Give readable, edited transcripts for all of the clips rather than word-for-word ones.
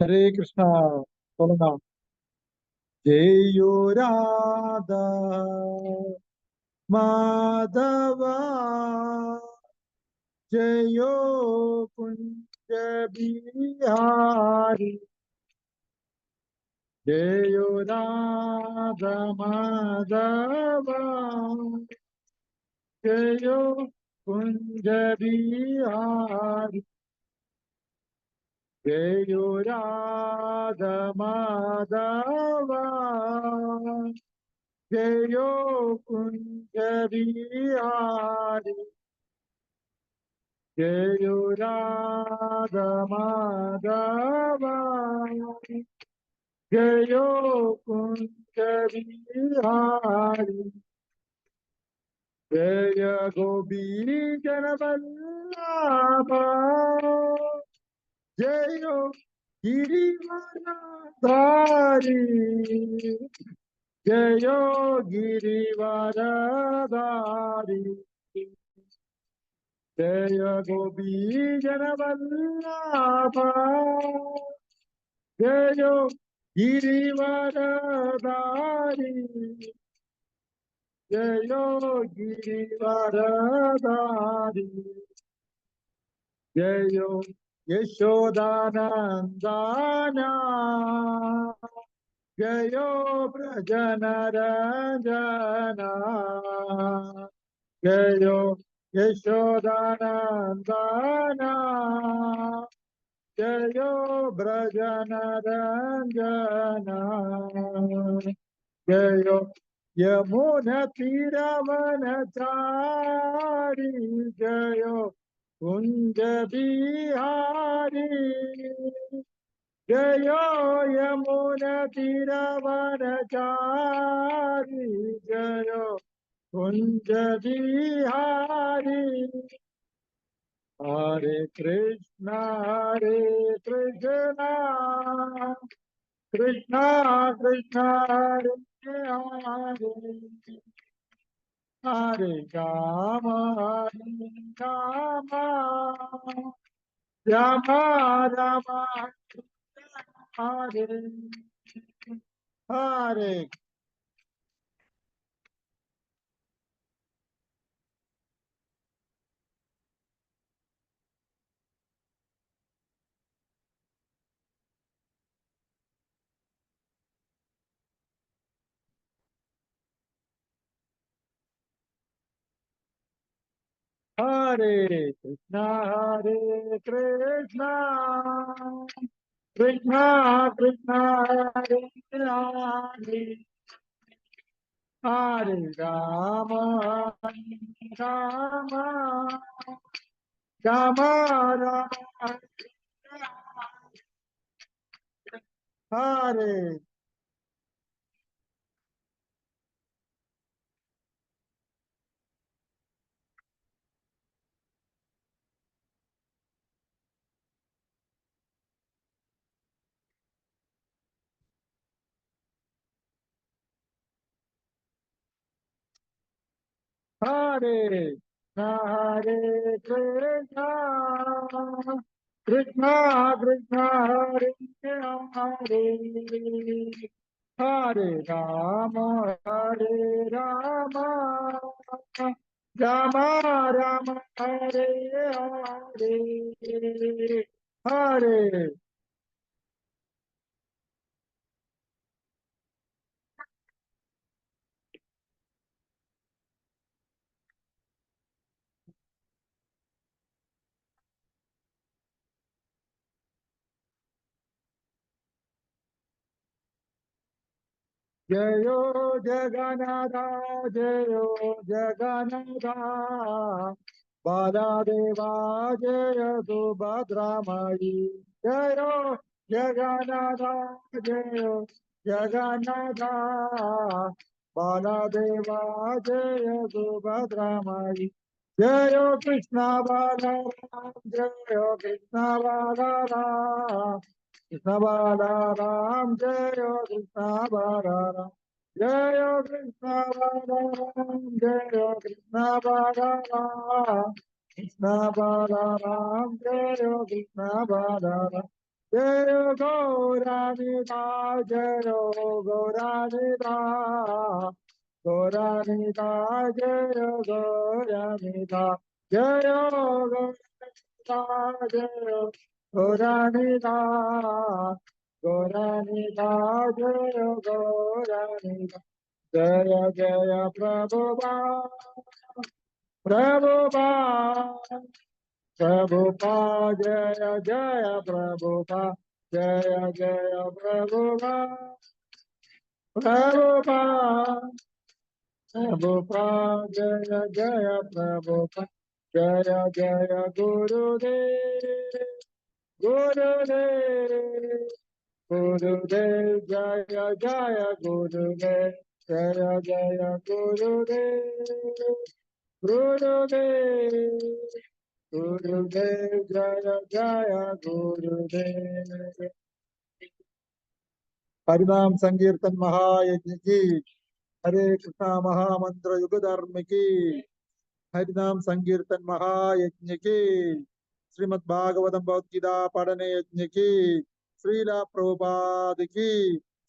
हरे कृष्णा। बोलना। जयो राधा माधवा, जयो कुंज बिहारी। जयो राधा माधवा, जयो कुंज बिहारी। जयो राधा माधवा, जयो कुंज बिहारी। जयो राधा माधवा, जयो कुंज बिहारी। जय गोपी जनवल्लभा, जयो गिरिवरधारी। जयो गिरिवरधारी। जय गोपी जनवल्लभा, जयो गिरिवरधारी। जयो गिरिवरधारी। जयो यशोदानंदना, जयो व्रजनरञ्जना। जयो यशोदानंदना, जयो व्रजनरञ्जना। जयो यमुनतीरवनचारी, जयो कुंज बिहारी। जयो यमुनतीरवनचारी, जयो कुंज बिहारी। हरे कृष्णा कृष्णा कृष्णा हरे हरे, हरे राम राम राम हरे हरे। हरे कृष्णा कृष्णा कृष्णा हरे हरे, हरे राम राम राम राम हरे। हरे कृष्णा कृष्णा कृष्णा हरे हरे, हरे राम राम राम हरे हरे, हरे। जयो जगन्नाथ, जयो जगन्नाथ, बालादेवा जय सुभद्रामयी। जयो जगन्नाथ, जयो जगन्नाथ, बालादेवा जय सुभद्रामयी। जयो कृष्ण बालाराम, जयो कृष्ण बालाराम, कृष्ण बालाराम जयो कृष्ण बालाराम। जय कृष्ण बालाराम, जय कृष्ण बालाराम, कृष्ण बालाराम जय कृष्ण बालाराम। जय गौरानिता जय गौरानिता गौरानिता जय गौरानिता जय गौरानिता जय गौरानिता गौरानिता जय गौरानिता जय जय प्रभुपाद प्रभुपाद प्रभुपाद जय जय प्रभुपाद जय जय प्रभुपाद प्रभुपाद प्रभुपाद जय जय प्रभुपाद जय जय गुरुदेव गुरुदेव गुरुदेव जय जय गुरुदेव जय जय गुरुदेव गुरुदेव गुरुदेव जय जय गुरुदेव। हरिनाम संकीर्तन महायज्ञ की, हरे कृष्णा महामंत्र युग धर्म की, हरिनाम संकीर्तन महायज्ञ की, श्रीमद् भागवतम भगवद गीता पठन यज्ञ की, श्रीला प्रभुपाद की,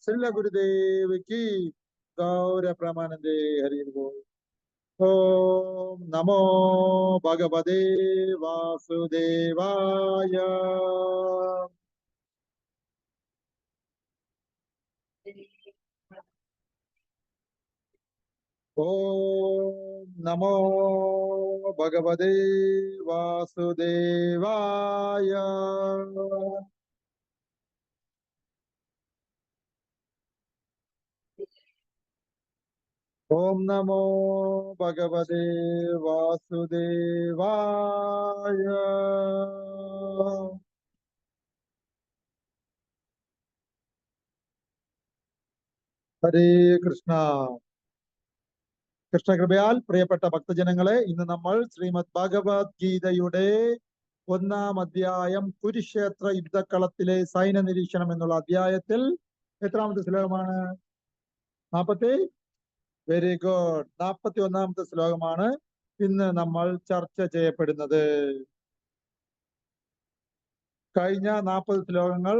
श्रील गुरुदेव की, गौर प्रमानंदे। हरि बोल। ओम नमो भगवते वासुदेवाय। ओम नमो भगवते वासुदेवाय। ओम नमो भगवते वासुदेवाय। ഹരേ കൃഷ്ണ. കൃഷ്ണകൃപയാൽ പ്രിയപ്പെട്ട ഭക്തജനങ്ങളെ, ഇന്ന് നമ്മൾ ശ്രീമദ് ഭഗവത്ഗീതയുടെ 1-ാം അധ്യായം കുരുക്ഷേത്ര യുദ്ധക്കളത്തിലെ സൈന്യ നിരീക്ഷണം എന്നുള്ള അധ്യായത്തിൽ എത്രാമത്തെ ശ്ലോകമാണ്? 40. Very good. 41-ാമത്തെ ശ്ലോകമാണ് ഇന്ന് നമ്മൾ ചർച്ച ചെയ്യപ്പെടുന്നത്. കഴിഞ്ഞ 40 ശ്ലോകങ്ങൾ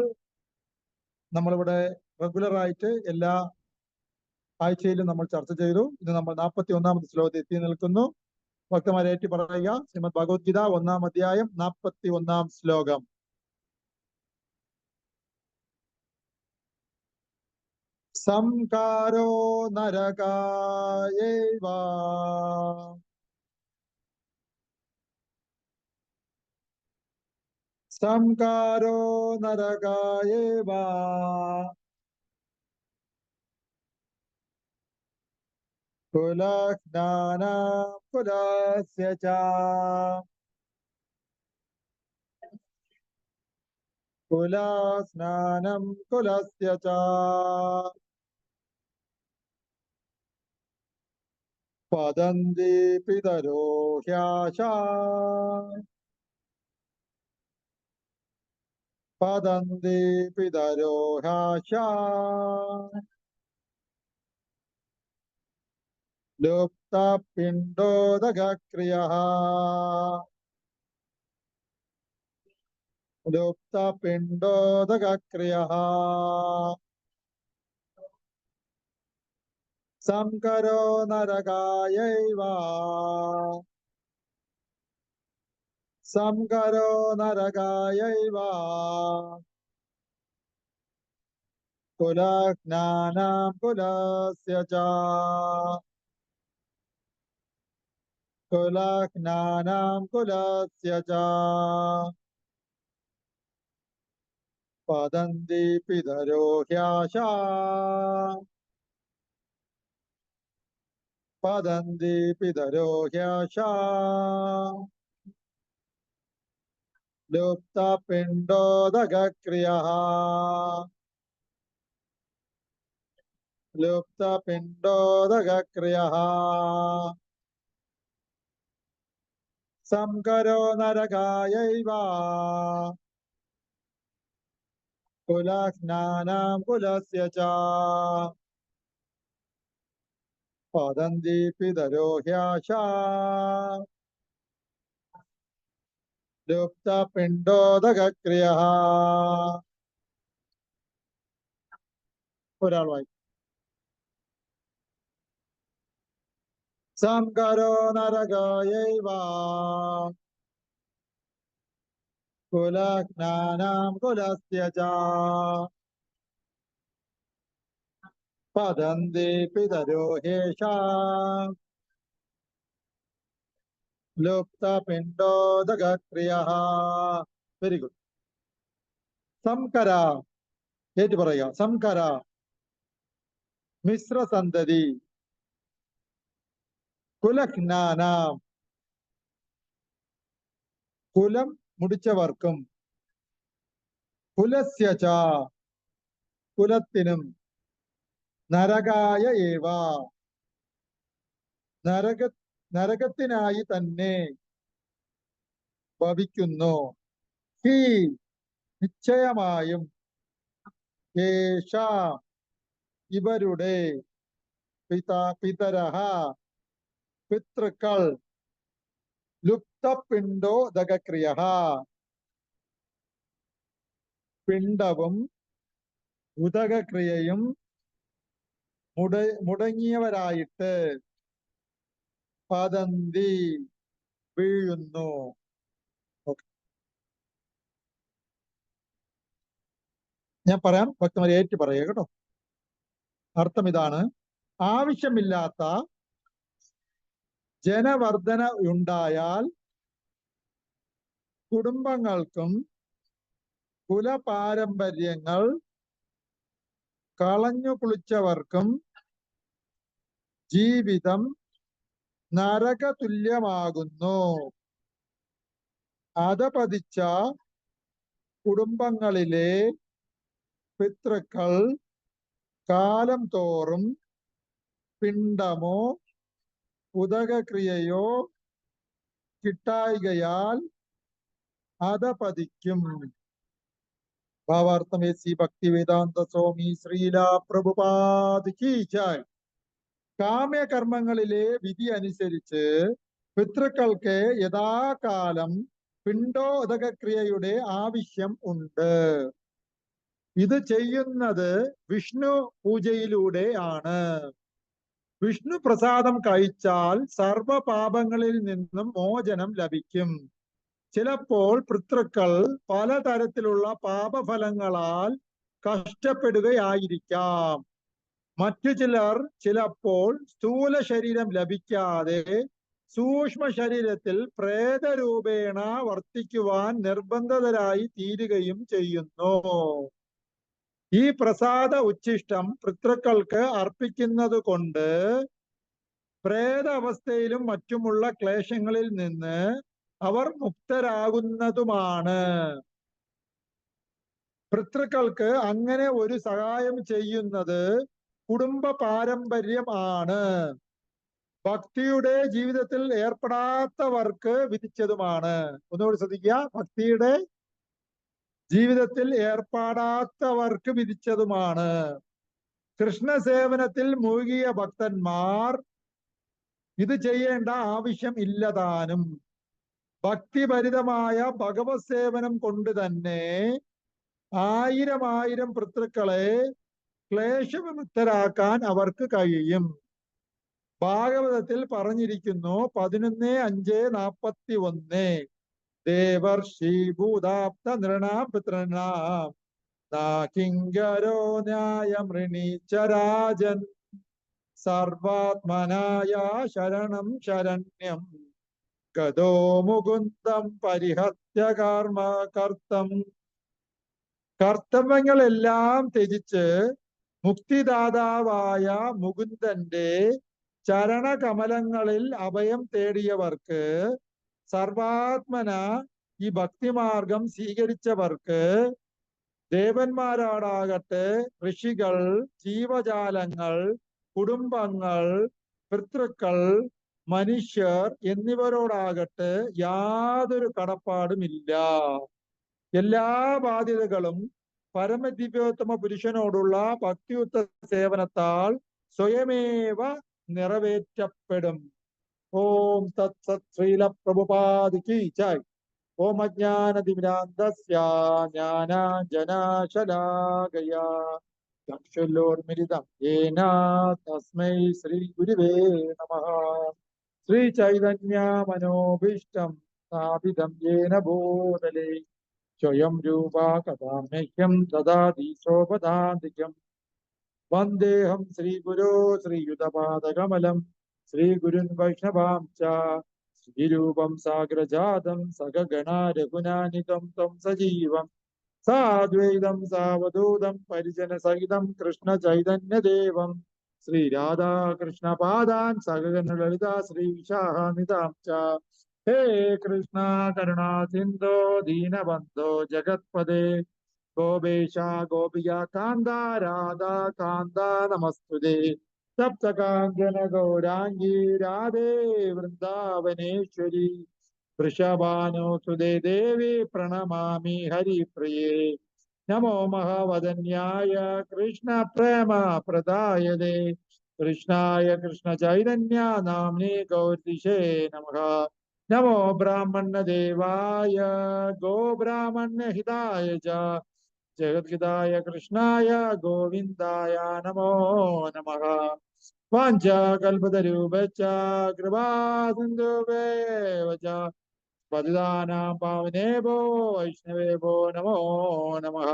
നമ്മളിവിടെ റെഗുലറായിട്ട് എല്ലാ ആഴ്ചയിലും നമ്മൾ ചർച്ച ചെയ്തു. ഇന്ന് നമ്മൾ 41-ാമത്തെ ശ്ലോകത്തിൽ എത്തി നിൽക്കുന്നു. ഭക്തന്മാരേറ്റി പറയുക. ശ്രീമദ് ഭഗവത്ഗീത 1-ാം അധ്യായം 41-ാം ശ്ലോകം. സംകാരോ നരകായേവ സംകാരോ നരകായേവ കുലജ്ഞാനം കുലസ്യ ച കുലസ്നാനം കുലസ്യ ച പതന്തി പിതരോ ഹ്യാശാ പതന്തി പിതരോ ഹ്യാശാ ലുപ്ത പിണ്ഡോദകക്രിയഃ ലുപ്ത പിണ്ഡോദകക്രിയഃ സംകരോ നരകായൈവ സംകരോ നരകായൈവ കുലജ്ഞാനം കുലസ്യ ച കുലജ്ഞാനം കുലസ്യ ച പതന്തി പിതരോ ഹ്യാശാ പതന്തി പിതരോ ഹ്യാശാ ലുപ്ത പിണ്ഡോദകക്രിയഃ ലുപ്ത പിണ്ഡോദകക്രിയഃ സംകരോ നരകായൈവ കുലജ്ഞാനം കുലസ്യ ച പതന്തി പിതരോ ഹ്യാശാ ലുപ്ത പിണ്ഡോദകക്രിയഃ ഒരാൾ വായിക്കും. സംകരോ നരകായൈവ കുലജ്ഞാനം കുലസ്യ ച പതന്തി പിതരോ ഹേഷാം ലുപ്തപിണ്ഡോദകക്രിയഃ. Very good. സംകര, ഏറ്റു പറയുക. സംകര മിശ്രസന്തതി കുലജ്ഞാനം, കുലം മുടിച്ചവർക്കും, കുലസ്യ ച കുലത്തിനും, നരകായ ഏവ നരകത്തിനായി തന്നെ ഭവിക്കുന്നു. ഹി നിശ്ചയമായും, യേഷ ഇവരുടെ, പിതരഹ പിതൃക്കൾ, ലുപ്തപിണ്ഡോദകക്രിയഃ പിണ്ഡവും ഉദകക്രിയയും മുടങ്ങിയവരായിട്ട്, പതന്തി വീഴുന്നു. ഞാൻ പറയാം, ഭക്തന്മാരെ ഏറ്റു പറയുക കേട്ടോ. അർത്ഥം ഇതാണ്: ആവശ്യമില്ലാത്ത ജനവർദ്ധന ഉണ്ടായാൽ കുടുംബങ്ങൾക്കും കുലപാരമ്പര്യങ്ങൾ കളഞ്ഞു കുളിച്ചവർക്കും ജീവിതം നരകതുല്യമാകുന്നു. അധപതിച്ച കുടുംബങ്ങളിലെ പിതൃക്കൾ കാലം തോറും പിണ്ഡമോ ഉദകക്രിയയോ കിട്ടായികയാൽ അധപതിക്കും. ഭാവാർത്ഥം ശ്രീ ഭക്തിവേദാന്ത സ്വാമി ശ്രീല പ്രഭുപാദ് കി ജയ്. കാമ്യകർമ്മങ്ങളിലെ വിധി അനുസരിച്ച് പിതൃക്കൾക്ക് യഥാകാലം പിണ്ഡോദകക്രിയയുടെ ആവശ്യം ഉണ്ട്. ഇത് ചെയ്യുന്നത് വിഷ്ണു പൂജയിലൂടെ ആണ്. വിഷ്ണു പ്രസാദം കഴിച്ചാൽ സർവപാപങ്ങളിൽ നിന്നും മോചനം ലഭിക്കും. ചിലപ്പോൾ പിതൃക്കൾ പലതരത്തിലുള്ള പാപഫലങ്ങളാൽ കഷ്ടപ്പെടുകയായിരിക്കാം. മറ്റു ചിലർ ചിലപ്പോൾ സ്ഥൂല ശരീരം ലഭിക്കാതെ സൂക്ഷ്മ ശരീരത്തിൽ പ്രേതരൂപേണ വർത്തിക്കുവാൻ നിർബന്ധിതരായി തീരുകയും ചെയ്യുന്നു. ഈ പ്രസാദ ഉച്ഛിഷ്ടം പിതൃക്കൾക്ക് അർപ്പിക്കുന്നത് കൊണ്ട് പ്രേത അവസ്ഥയിലും മറ്റുമുള്ള ക്ലേശങ്ങളിൽ നിന്ന് അവർ മുക്തരാകുന്നതുമാണ്. പിതൃക്കൾക്ക് അങ്ങനെ ഒരു സഹായം ചെയ്യുന്നത് കുടുംബ പാരമ്പര്യം ആണ്. ഭക്തിയുടെ ജീവിതത്തിൽ ഏർപ്പെടാത്തവർക്ക് വിധിച്ചതുമാണ്. ഒന്നുകൂടി ശ്രദ്ധിക്കുക. ഭക്തിയുടെ ജീവിതത്തിൽ ഏർപ്പെടാത്തവർക്ക് വിധിച്ചതുമാണ്. കൃഷ്ണസേവനത്തിൽ മുഴുകിയ ഭക്തന്മാർ ഇത് ചെയ്യേണ്ട ആവശ്യം ഇല്ലതാനും. ഭക്തിഭരിതമായ ഭഗവത് സേവനം കൊണ്ട് തന്നെ ആയിരം പിതൃക്കളെ ക്ലേശവിമുക്തരാക്കാൻ അവർക്ക് കഴിയും. ഭാഗവതത്തിൽ പറഞ്ഞിരിക്കുന്നു 11:5-41 ദേവർഷി ഭൂതാപ്ത നൃണാം പിതൃണാം നാകിങ്കരോ ന്യായമൃണീചരാജൻ സർവാത്മനായ ശരണം ശരണ്യം ഗതോ മുകുന്ദം പരിഹത്യ കർത്തം. കർത്തവ്യങ്ങളെല്ലാം ത്യജിച്ച് മുക്തിദാതാവായ മുകുന്ദന്റെ ചരണകമലങ്ങളിൽ അഭയം തേടിയവർക്ക്, സർവാത്മന ഈ ഭക്തിമാർഗം സ്വീകരിച്ചവർക്ക്, ദേവന്മാരോടാകട്ടെ, ഋഷികൾ, ജീവജാലങ്ങൾ, കുടുംബങ്ങൾ, പിതൃക്കൾ, മനുഷ്യർ എന്നിവരോടാകട്ടെ യാതൊരു കടപ്പാടുമില്ല. എല്ലാ ബാധ്യതകളും പരമദിവ്യോത്തമ പുരുഷനോടുള്ള ഭക്തിയുക്ത സേവനത്താൽ സ്വയമേവ നിറവേറ്റപ്പെടും. ഓം തത്സത്. ശ്രീല പ്രഭുപാദ് കി ജയ്. ഓം അജ്ഞാനതിമിരാന്ധസ്യ ജ്ഞാനാഞ്ജനശലാകയാ ചക്ഷുലോർമിരിതം യേന തസ്മൈ ശ്രീ ഗുരുവേ നമഃ. ശ്രീ ചൈതന്യ മനോഭീഷ്ടം സ്ഥാപിതം യേന ഭൂതലേ സ്വയം രൂപാ കഥാമഹ്യം ദദാതി സോപദാന്തികം. വന്ദേഹം ശ്രീഗുരോ ശ്രീയുതപാദകമലം ശ്രീഗുരുൻ വൈഷ്ണവാം ച ശ്രീരൂപം സാഗ്രജാതം സഗഗണാ രഘുനാനിതം ത്വം സജീവം സാദ്വൈതം സാവധൂതം പരിജനസഹിതം കൃഷ്ണ ചൈതന്യദേവം ശ്രീരാധാകൃഷ്ണപാദാൻ സഗഗണ ലളിതാ ശ്രീവിശാഖാനിതാം ച. ഹേ കൃഷ്ണ കരുണാ സിന്ധോ ദീനബന്ധോ ജഗത്പദേ ഗോപേശ ഗോപിക കാന്ത രാധാ കാന്ത നമസ്തുതേ. സപ്തകാഞ്ചന ഗൗരാംഗീ രാധേ വൃന്ദാവനേശ്വരി വൃഷഭാനുസുതേ ദേവി പ്രണമാമി ഹരിപ്രിയേ. നമോ മഹാവദന്യായ കൃഷ്ണ പ്രേമ പ്രദായതേ കൃഷ്ണായ കൃഷ്ണ ചൈതന്യ നാമ്നേ ഗൗരിശേ നമഃ. നമോ ബ്രാഹ്മണ്യദേവായ ഗോബ്രാഹ്മണ്യഹിതായ ച ജഗദ്ഗിതായ കൃഷ്ണായ ഗോവിന്ദായ നമോ നമഃ. വാഞ്ചാകൽപതരൂപശ്ച കൃപാസിന്ധുവേവ ച പതിതാനാം പാവനേഭോ വൈഷ്ണവേഭോ നമോ നമഃ.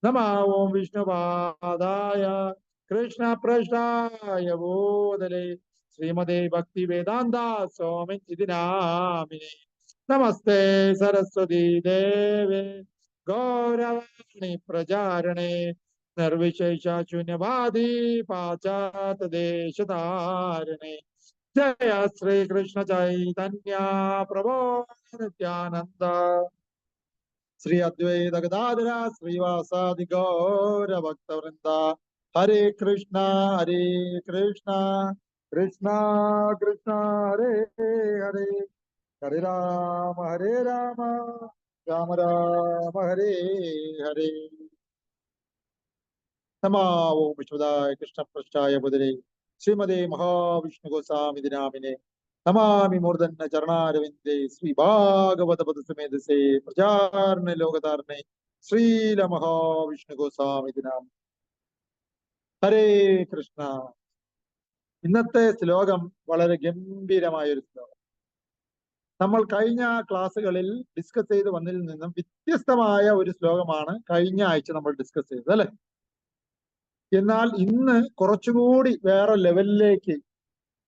നമഃ ഓം വിഷ്ണുപാദായ കൃഷ്ണപ്രഷ്ടായ ഭൂതലേ ശ്രീമതേ ഭക്തി വേദാന്ത സ്വാമി ഇതി നാമിനേ. നമസ്തേ സരസ്വതി ദേവേ ഗൗരവാണി പ്രചാരണേ നിർവിശേഷ ശൂന്യവാദി പാശ്ചാത്യദേശധാരണേ. ജയ ശ്രീകൃഷ്ണ ചൈതന്യ പ്രഭോ നിത്യാനന്ദ ശ്രീ അദ്വൈത ഗദാധര ശ്രീവാസാദി ഗൗരഭക്തവൃന്ദ. ഹരേ കൃഷ്ണ കൃഷ്ണ കൃഷ്ണ ഹരേ ഹരേ ഹരേ രാമ രാമ രാമ ഹരേ ഹരേ. നമോ ഓം വിശ്വദായ കൃഷ്ണപ്രഷ്ടായ ബുധരേ ശ്രീമതേ മഹാവിഷ്ണു ഗോസ്വാമി നാമിനെ. നമാമി മൂർധന്യ ചരണാരവിന്ദേ ശ്രീ ഭാഗവത പദസമേതസേ പ്രചാരണ ലോകധാരണേ ശ്രീല മഹാവിഷ്ണു ഗോസ്വാമി നാം. ഹരേ കൃഷ്ണ. ഇന്നത്തെ ശ്ലോകം വളരെ ഗംഭീരമായ ഒരു ശ്ലോകം. നമ്മൾ കഴിഞ്ഞ ക്ലാസ്സുകളിൽ ഡിസ്കസ് ചെയ്ത് വന്നതിൽ നിന്നും വ്യത്യസ്തമായ ഒരു ശ്ലോകമാണ് കഴിഞ്ഞ ആഴ്ച നമ്മൾ ഡിസ്കസ് ചെയ്തത്, അല്ലെ? എന്നാൽ ഇന്ന് കുറച്ചുകൂടി വേറെ ലെവലിലേക്ക്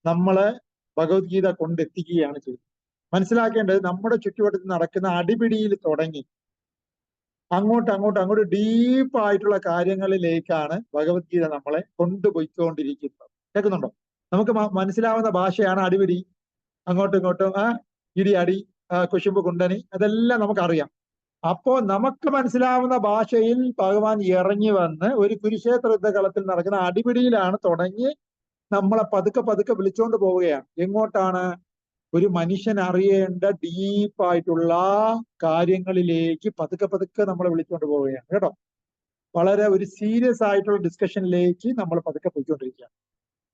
നമ്മളെ ഭഗവത്ഗീത കൊണ്ടെത്തിക്കുകയാണ് ചെയ്തത്. മനസ്സിലാക്കേണ്ടത്, നമ്മുടെ ചുറ്റുവട്ടത്തിൽ നടക്കുന്ന അടിപിടിയിൽ തുടങ്ങി അങ്ങോട്ട് ഡീപ്പായിട്ടുള്ള കാര്യങ്ങളിലേക്കാണ് ഭഗവത്ഗീത നമ്മളെ കൊണ്ടുപോയിക്കൊണ്ടിരിക്കുന്നത്. കേൾക്കുന്നുണ്ടോ? നമുക്ക് മനസ്സിലാവുന്ന ഭാഷയാണ് അടിപിടി, അങ്ങോട്ടും ഇങ്ങോട്ടും ഇടി അടി കുശുമ്പ് കുണ്ടനി, അതെല്ലാം നമുക്കറിയാം. അപ്പോ നമുക്ക് മനസ്സിലാവുന്ന ഭാഷയിൽ ഭഗവാൻ ഇറങ്ങി വന്ന് ഒരു കുരുക്ഷേത്ര യുദ്ധകളത്തിൽ നടക്കുന്ന അടിപിടിയിലാണ് തുടങ്ങി നമ്മളെ പതുക്കെ വിളിച്ചോണ്ട് പോവുകയാണ്. എങ്ങോട്ടാണ്? ഒരു മനുഷ്യൻ അറിയേണ്ട ഡീപ്പായിട്ടുള്ള കാര്യങ്ങളിലേക്ക് പതുക്കെ നമ്മളെ വിളിച്ചോണ്ട് പോവുകയാണ്, കേട്ടോ. വളരെ ഒരു സീരിയസ് ആയിട്ടുള്ള ഡിസ്കഷനിലേക്ക് നമ്മൾ പതുക്കെ പോയിക്കൊണ്ടിരിക്കുകയാണ്.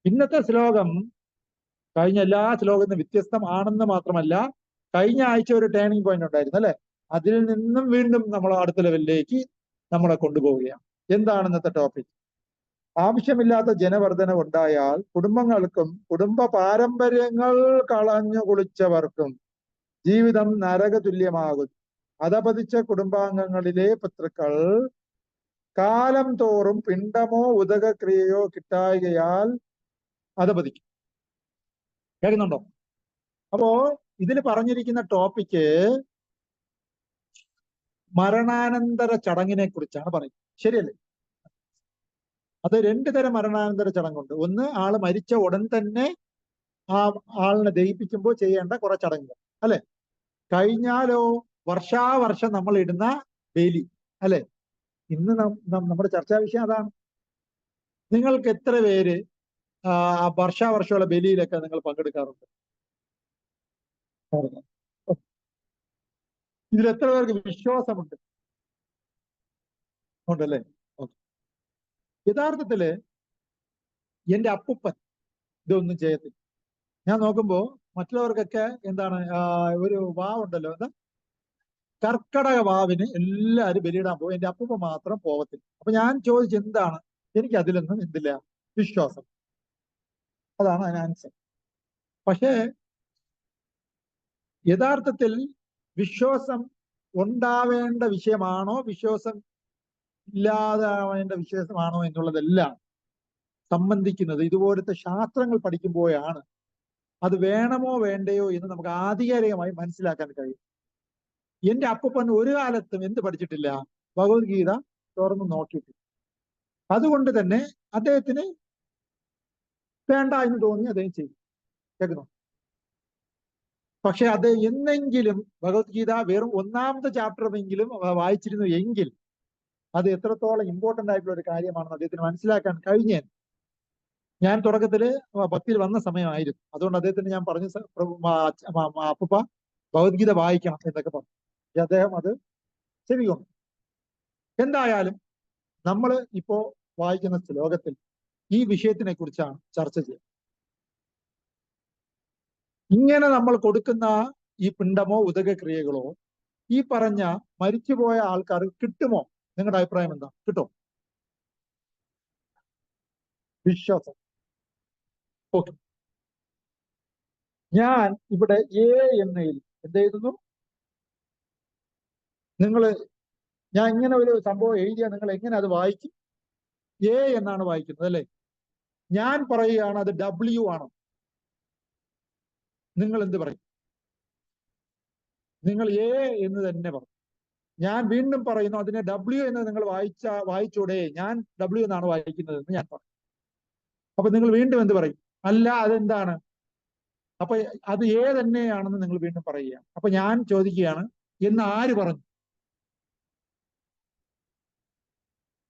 ഇന്നത്തെ ശ്ലോകം കഴിഞ്ഞ എല്ലാ ശ്ലോകത്തിനും വ്യത്യസ്തമാണെന്ന് മാത്രമല്ല, കഴിഞ്ഞ ആഴ്ച ഒരു ടേണിംഗ് പോയിന്റ് ഉണ്ടായിരുന്നു, അല്ലെ? അതിൽ നിന്നും വീണ്ടും നമ്മൾ അടുത്ത ലെവലിലേക്ക് നമ്മളെ കൊണ്ടുപോവുകയാണ്. എന്താണ് ഇന്നത്തെ ടോപ്പിക്? ആവശ്യമില്ലാത്ത ജനവർദ്ധന ഉണ്ടായാൽ കുടുംബങ്ങൾക്കും കുടുംബ പാരമ്പര്യങ്ങൾ കളഞ്ഞു കുളിച്ചവർക്കും ജീവിതം നരകതുല്യമാകും. അധപതിച്ച കുടുംബാംഗങ്ങളിലെ പിതൃക്കൾ കാലം തോറും പിണ്ടമോ ഉദകക്രിയയോ കിട്ടായികയാൽ അധപതിക്കും. കേൾക്കുന്നുണ്ടോ? അപ്പോ ഇതിൽ പറഞ്ഞിരിക്കുന്ന ടോപ്പിക്ക് മരണാനന്തര ചടങ്ങിനെ കുറിച്ചാണ് പറയുന്നത്, ശരിയല്ലേ? അത് രണ്ടു തരം മരണാനന്തര ചടങ്ങുണ്ട്. ഒന്ന്, ആള് മരിച്ച ഉടൻ തന്നെ ആ ആളിനെ ദഹിപ്പിക്കുമ്പോൾ ചെയ്യേണ്ട കുറെ ചടങ്ങുകൾ, അല്ലെ? കഴിഞ്ഞാലോ വർഷാവർഷം നമ്മൾ ഇടുന്ന ബലി, അല്ലെ? ഇന്ന് നമ്മുടെ ചർച്ചാ വിഷയം അതാണ്. നിങ്ങൾക്ക് എത്ര പേര് വർഷാവർഷമുള്ള ബലിയിലൊക്കെ നിങ്ങൾ പങ്കെടുക്കാറുണ്ട്? ഇതിൽ എത്ര പേർക്ക് വിശ്വാസമുണ്ട്? ഉണ്ടല്ലേ? യഥാർത്ഥത്തില് എന്റെ അപ്പൂപ്പൻ ഇതൊന്നും ചെയ്യത്തില്ല. ഞാൻ നോക്കുമ്പോ മറ്റുള്ളവർക്കൊക്കെ എന്താണ്, ഒരു വാവുണ്ടല്ലോ, എന്താ, കർക്കടക വാവിന് എല്ലാവരും ബലിയിടാൻ പോകും, എന്റെ അപ്പൂപ്പൻ മാത്രം പോകത്തില്ല. അപ്പൊ ഞാൻ ചോദിച്ചു, എന്താണ്? എനിക്ക് അതിലൊന്നും എന്തില്ല, വിശ്വാസം. അതാണ് അതിന് ആൻസർ. പക്ഷേ യഥാർത്ഥത്തിൽ വിശ്വാസം ഉണ്ടാവേണ്ട വിഷയമാണോ, വിശ്വാസം ഇല്ലാതാവേണ്ട വിഷയമാണോ എന്നുള്ളതെല്ലാം സംബന്ധിക്കുന്നത് ഇതുപോലത്തെ ശാസ്ത്രങ്ങൾ പഠിക്കുമ്പോഴാണ്. അത് വേണമോ വേണ്ടയോ എന്ന് നമുക്ക് ആധികാരികമായി മനസ്സിലാക്കാൻ കഴിയും. എന്റെ അപ്പൂപ്പൻ ഒരു കാലത്തും എന്ത് പഠിച്ചിട്ടില്ല, ഭഗവത്ഗീത തുറന്ന് നോക്കിയിട്ടില്ല. അതുകൊണ്ട് തന്നെ അദ്ദേഹത്തിന് വേണ്ട എന്ന് തോന്നി അദ്ദേഹം ചെയ്തു. കേൾക്കുന്നു. പക്ഷെ അത് എന്നെങ്കിലും ഭഗവത്ഗീത വെറും 1ാമത്തെ ചാപ്റ്ററെങ്കിലും വായിച്ചിരുന്നു എങ്കിൽ അത് എത്രത്തോളം ഇമ്പോർട്ടന്റ് ആയിട്ടുള്ള ഒരു കാര്യമാണെന്ന് അദ്ദേഹത്തിന് മനസ്സിലാക്കാൻ കഴിഞ്ഞേ. ഞാൻ തുടക്കത്തില് ഭക്തിയിൽ വന്ന സമയമായിരുന്നു. അതുകൊണ്ട് അദ്ദേഹത്തിന് ഞാൻ പറഞ്ഞു, അപ്പൂപ്പ ഭഗവത്ഗീത വായിക്കണം എന്നൊക്കെ പറഞ്ഞു. അദ്ദേഹം അത് ചെവികൊണ്ടു. എന്തായാലും നമ്മൾ ഇപ്പോ വായിക്കുന്ന ശ്ലോകത്തിൽ ഈ വിഷയത്തിനെ കുറിച്ചാണ് ചർച്ച ചെയ്യുന്നത്. ഇങ്ങനെ നമ്മൾ കൊടുക്കുന്ന ഈ പിണ്ടമോ ഉദകക്രിയകളോ ഈ പറഞ്ഞ മരിച്ചുപോയ ആൾക്കാർക്ക് കിട്ടുമോ? നിങ്ങളുടെ അഭിപ്രായം എന്താ? കിട്ടുമോ? വിശ്വാസം. ഓക്കെ, ഞാൻ ഇവിടെ എ എന്നതിൽ എന്ത് എഴുതുന്നു? ഞാൻ ഇങ്ങനെ ഒരു സംഭവം എഴുതിയാൽ നിങ്ങൾ എങ്ങനെ അത് വായിക്കും? എ എന്നാണ് വായിക്കുന്നത് അല്ലെ? ഞാൻ പറയുകയാണ് അത് W ആണോ? നിങ്ങൾ എന്ത് പറയും? നിങ്ങൾ എ എന്ന് തന്നെ പറയും. ഞാൻ വീണ്ടും പറയുന്നു, അതിനെ W എന്ന് നിങ്ങൾ വായിച്ചൂടെ? ഞാൻ W എന്നാണ് വായിക്കുന്നത് എന്ന് ഞാൻ പറയും. അപ്പൊ നിങ്ങൾ വീണ്ടും എന്ത് പറയും? അല്ല, അതെന്താണ്? അപ്പൊ അത് എ തന്നെയാണെന്ന് നിങ്ങൾ വീണ്ടും പറയുകയാണ്. അപ്പൊ ഞാൻ ചോദിക്കുകയാണ്, എന്ന് ആര് പറഞ്ഞു?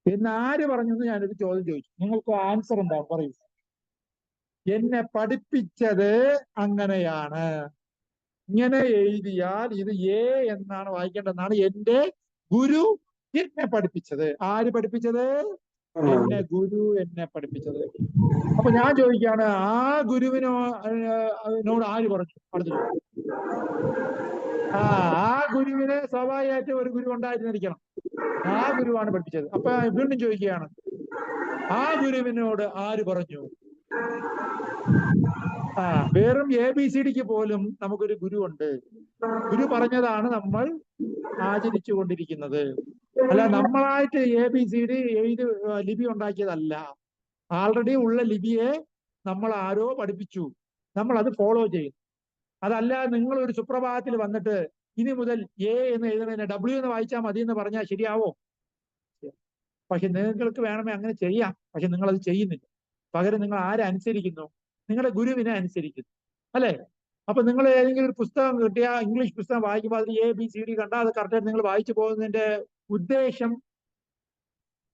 എന്ന് ആര് പറഞ്ഞു എന്ന് ഞാനൊരു ചോദ്യം ചോദിച്ചു. നിങ്ങൾക്ക് ആൻസർ എന്താണ്? പറയൂ. എന്നെ പഠിപ്പിച്ചത് അങ്ങനെയാണ്. ഇങ്ങനെ എഴുതിയാൽ ഇത് എ എന്നാണ് വായിക്കേണ്ടതെന്നാണ് എന്റെ ഗുരു എന്നെ പഠിപ്പിച്ചത്. ആര് പഠിപ്പിച്ചത്? എന്നെ ഗുരു എന്നെ പഠിപ്പിച്ചത്. അപ്പൊ ഞാൻ ചോദിക്കുകയാണ്, ആ ഗുരുവിനോട് ആര് പറഞ്ഞു? അടുത്ത ആ ഗുരുവിന് സ്വാഭാവികമായിട്ട് ഒരു ഗുരു ഉണ്ടായിരുന്നിരിക്കണം. ആ ഗുരുവാണ് പഠിപ്പിച്ചത്. അപ്പൊ വീണ്ടും ചോദിക്കുകയാണ്, ആ ഗുരുവിനോട് ആര് പറഞ്ഞു? വെറും ABCDക്ക് പോലും നമുക്കൊരു ഗുരു ഉണ്ട്. ഗുരു പറഞ്ഞതാണ് നമ്മൾ ആചരിച്ചു കൊണ്ടിരിക്കുന്നത്. അല്ല, നമ്മളായിട്ട് ABCD എഴുതി ലിപി ഉണ്ടാക്കിയതല്ല. ആൾറെഡി ഉള്ള ലിപിയെ നമ്മൾ ആരോ പഠിപ്പിച്ചു, നമ്മൾ അത് ഫോളോ ചെയ്യും. അതല്ല നിങ്ങൾ ഒരു സുപ്രഭാതത്തിൽ വന്നിട്ട് ഇനി മുതൽ എ എന്ന് എഴുതുന്നതിന് W എന്ന് വായിച്ചാൽ മതി എന്ന് പറഞ്ഞാൽ ശരിയാവോ? പക്ഷെ നിങ്ങൾക്ക് വേണമെങ്കിൽ അങ്ങനെ ചെയ്യാം. പക്ഷെ നിങ്ങൾ അത് ചെയ്യുന്നില്ല. പകരം നിങ്ങൾ ആരെ അനുസരിക്കുന്നു? നിങ്ങളുടെ ഗുരുവിനെ അനുസരിക്കുന്നു, അല്ലെ? അപ്പൊ നിങ്ങൾ ഏതെങ്കിലും ഒരു പുസ്തകം കിട്ടിയ ഇംഗ്ലീഷ് പുസ്തകം വായിക്കുമ്പോൾ അതിൽ ABCD കണ്ടാൽ അത് കറക്റ്റായിട്ട് നിങ്ങൾ വായിച്ചു പോകുന്നതിന്റെ ഉദ്ദേശം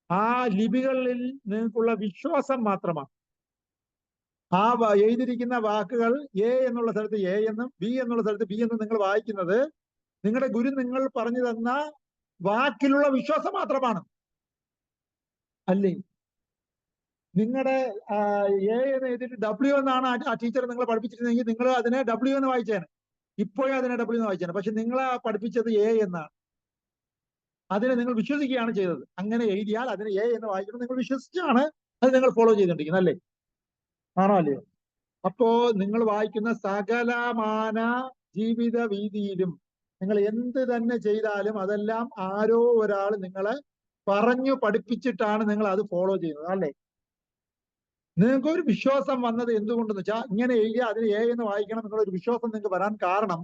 ആ ലിപികളിൽ നിങ്ങൾക്കുള്ള വിശ്വാസം മാത്രമാണ്. ആ എഴുതിയിരിക്കുന്ന വാക്കുകൾ A എന്നുള്ള സ്ഥലത്ത് A എന്നും B എന്നുള്ള സ്ഥലത്ത് B എന്നും നിങ്ങൾ വായിക്കുന്നത് നിങ്ങളുടെ ഗുരു നിങ്ങൾ പറഞ്ഞു തന്ന വാക്കിലുള്ള വിശ്വാസം മാത്രമാണ്, അല്ലേ? നിങ്ങളുടെ A എന്ന് എഴുതിയിട്ട് W എന്നാണ് ആ ടീച്ചർ നിങ്ങളെ പഠിപ്പിച്ചിരുന്നെങ്കിൽ നിങ്ങൾ അതിനെ W എന്ന് വായിച്ചേനെ. ഇപ്പോഴും അതിനെ W എന്ന് വായിച്ചേനെ. പക്ഷെ നിങ്ങളെ പഠിപ്പിച്ചത് A എന്നാണ്. അതിനെ നിങ്ങൾ വിശ്വസിക്കുകയാണ് ചെയ്തത്. അങ്ങനെ എഴുതിയാൽ അതിനെ A എന്ന് വായിക്കണം നിങ്ങൾ വിശ്വസിച്ചാണ് അത് നിങ്ങൾ ഫോളോ ചെയ്തുകൊണ്ടിരിക്കുന്നത്, അല്ലേ? ആണോ അല്ലയോ? അപ്പോ നിങ്ങൾ വായിക്കുന്ന സകലമാന ജീവിത വീതിയിലും നിങ്ങൾ എന്ത് തന്നെ ചെയ്താലും അതെല്ലാം ആരോ ഒരാൾ നിങ്ങളെ പറഞ്ഞു പഠിപ്പിച്ചിട്ടാണ് നിങ്ങൾ അത് ഫോളോ ചെയ്യുന്നത്, അല്ലേ? നിങ്ങൾക്ക് ഒരു വിശ്വാസം വന്നത് എന്തുകൊണ്ടെന്ന് വെച്ചാൽ ഇങ്ങനെ എഴുതിയാൽ അതിന് A എന്ന് വായിക്കണം നിങ്ങളൊരു വിശ്വാസം നിങ്ങൾക്ക് വരാൻ കാരണം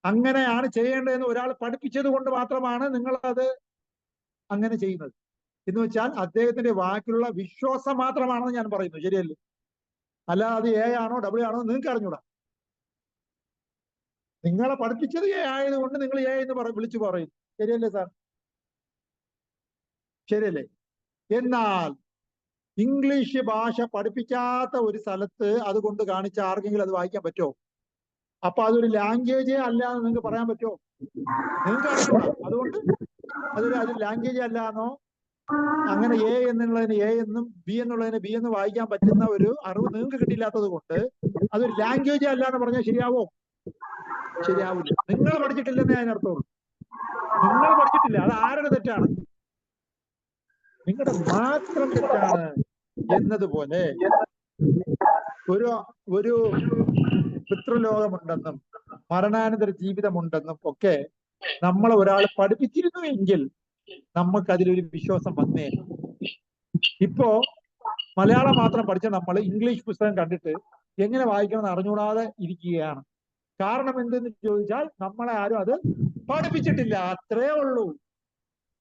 അങ്ങനെയാണ് ചെയ്യേണ്ടതെന്ന് ഒരാൾ പഠിപ്പിച്ചത് കൊണ്ട് മാത്രമാണ് നിങ്ങൾ അത് അങ്ങനെ ചെയ്യുന്നത്. എന്ന് വെച്ചാൽ അദ്ദേഹത്തിന്റെ വാക്കിലുള്ള വിശ്വാസം മാത്രമാണെന്ന് ഞാൻ പറയുന്നു, ശരിയല്ലേ? അല്ലാതെ അത് A ആണോ W ആണോ നിങ്ങൾക്ക് അറിഞ്ഞൂടാ. നിങ്ങളെ പഠിപ്പിച്ചത് A ആയതുകൊണ്ട് നിങ്ങൾ A എന്ന് വിളിച്ചു പറയും, ശരിയല്ലേ സാർ? ശരിയല്ലേ? എന്നാൽ ഇംഗ്ലീഷ് ഭാഷ പഠിപ്പിക്കാത്ത ഒരു സ്ഥലത്ത് അതുകൊണ്ട് കാണിച്ച ആർക്കെങ്കിലും അത് വായിക്കാൻ പറ്റുമോ? അപ്പൊ അതൊരു ലാംഗ്വേജേ അല്ല എന്ന് നിങ്ങൾക്ക് പറയാൻ പറ്റുമോ? നിങ്ങൾക്ക് അറിഞ്ഞൂടാ. അതുകൊണ്ട് അത് ലാംഗ്വേജ് അല്ലാന്നോ, അങ്ങനെ A എന്നുള്ളതിന് A എന്നും B എന്നുള്ളതിന് B എന്ന് വായിക്കാൻ പറ്റുന്ന ഒരു അറിവ് നിങ്ങൾക്ക് കിട്ടില്ലാത്തത് കൊണ്ട് അതൊരു ലാംഗ്വേജ് അല്ല എന്ന് പറഞ്ഞാൽ ശരിയാവോ? ശരിയാവില്ല. നിങ്ങൾ പഠിച്ചിട്ടില്ലെന്നേ അതിനർത്ഥമുള്ളൂ. നിങ്ങൾ പഠിച്ചിട്ടില്ല, അത് ആരുടെ തെറ്റാണ്? നിങ്ങളുടെ മാത്രം തെറ്റാണ് എന്നതുപോലെ ഒരു ഒരു പിതൃലോകമുണ്ടെന്നും മരണാനന്തര ജീവിതമുണ്ടെന്നും ഒക്കെ നമ്മളെ ഒരാൾ പഠിപ്പിച്ചിരുന്നു എങ്കിൽ നമുക്ക് അതിലൊരു വിശ്വാസം വന്നേ. ഇപ്പോ മലയാളം മാത്രം പഠിച്ച നമ്മൾ ഇംഗ്ലീഷ് പുസ്തകം കണ്ടിട്ട് എങ്ങനെ വായിക്കണമെന്ന് അറിഞ്ഞുകൂടാതെ ഇരിക്കുകയാണ്. കാരണം എന്തെന്ന് ചോദിച്ചാൽ നമ്മളെ ആരും അത് പഠിപ്പിച്ചിട്ടില്ല, അത്രേ ഉള്ളൂ.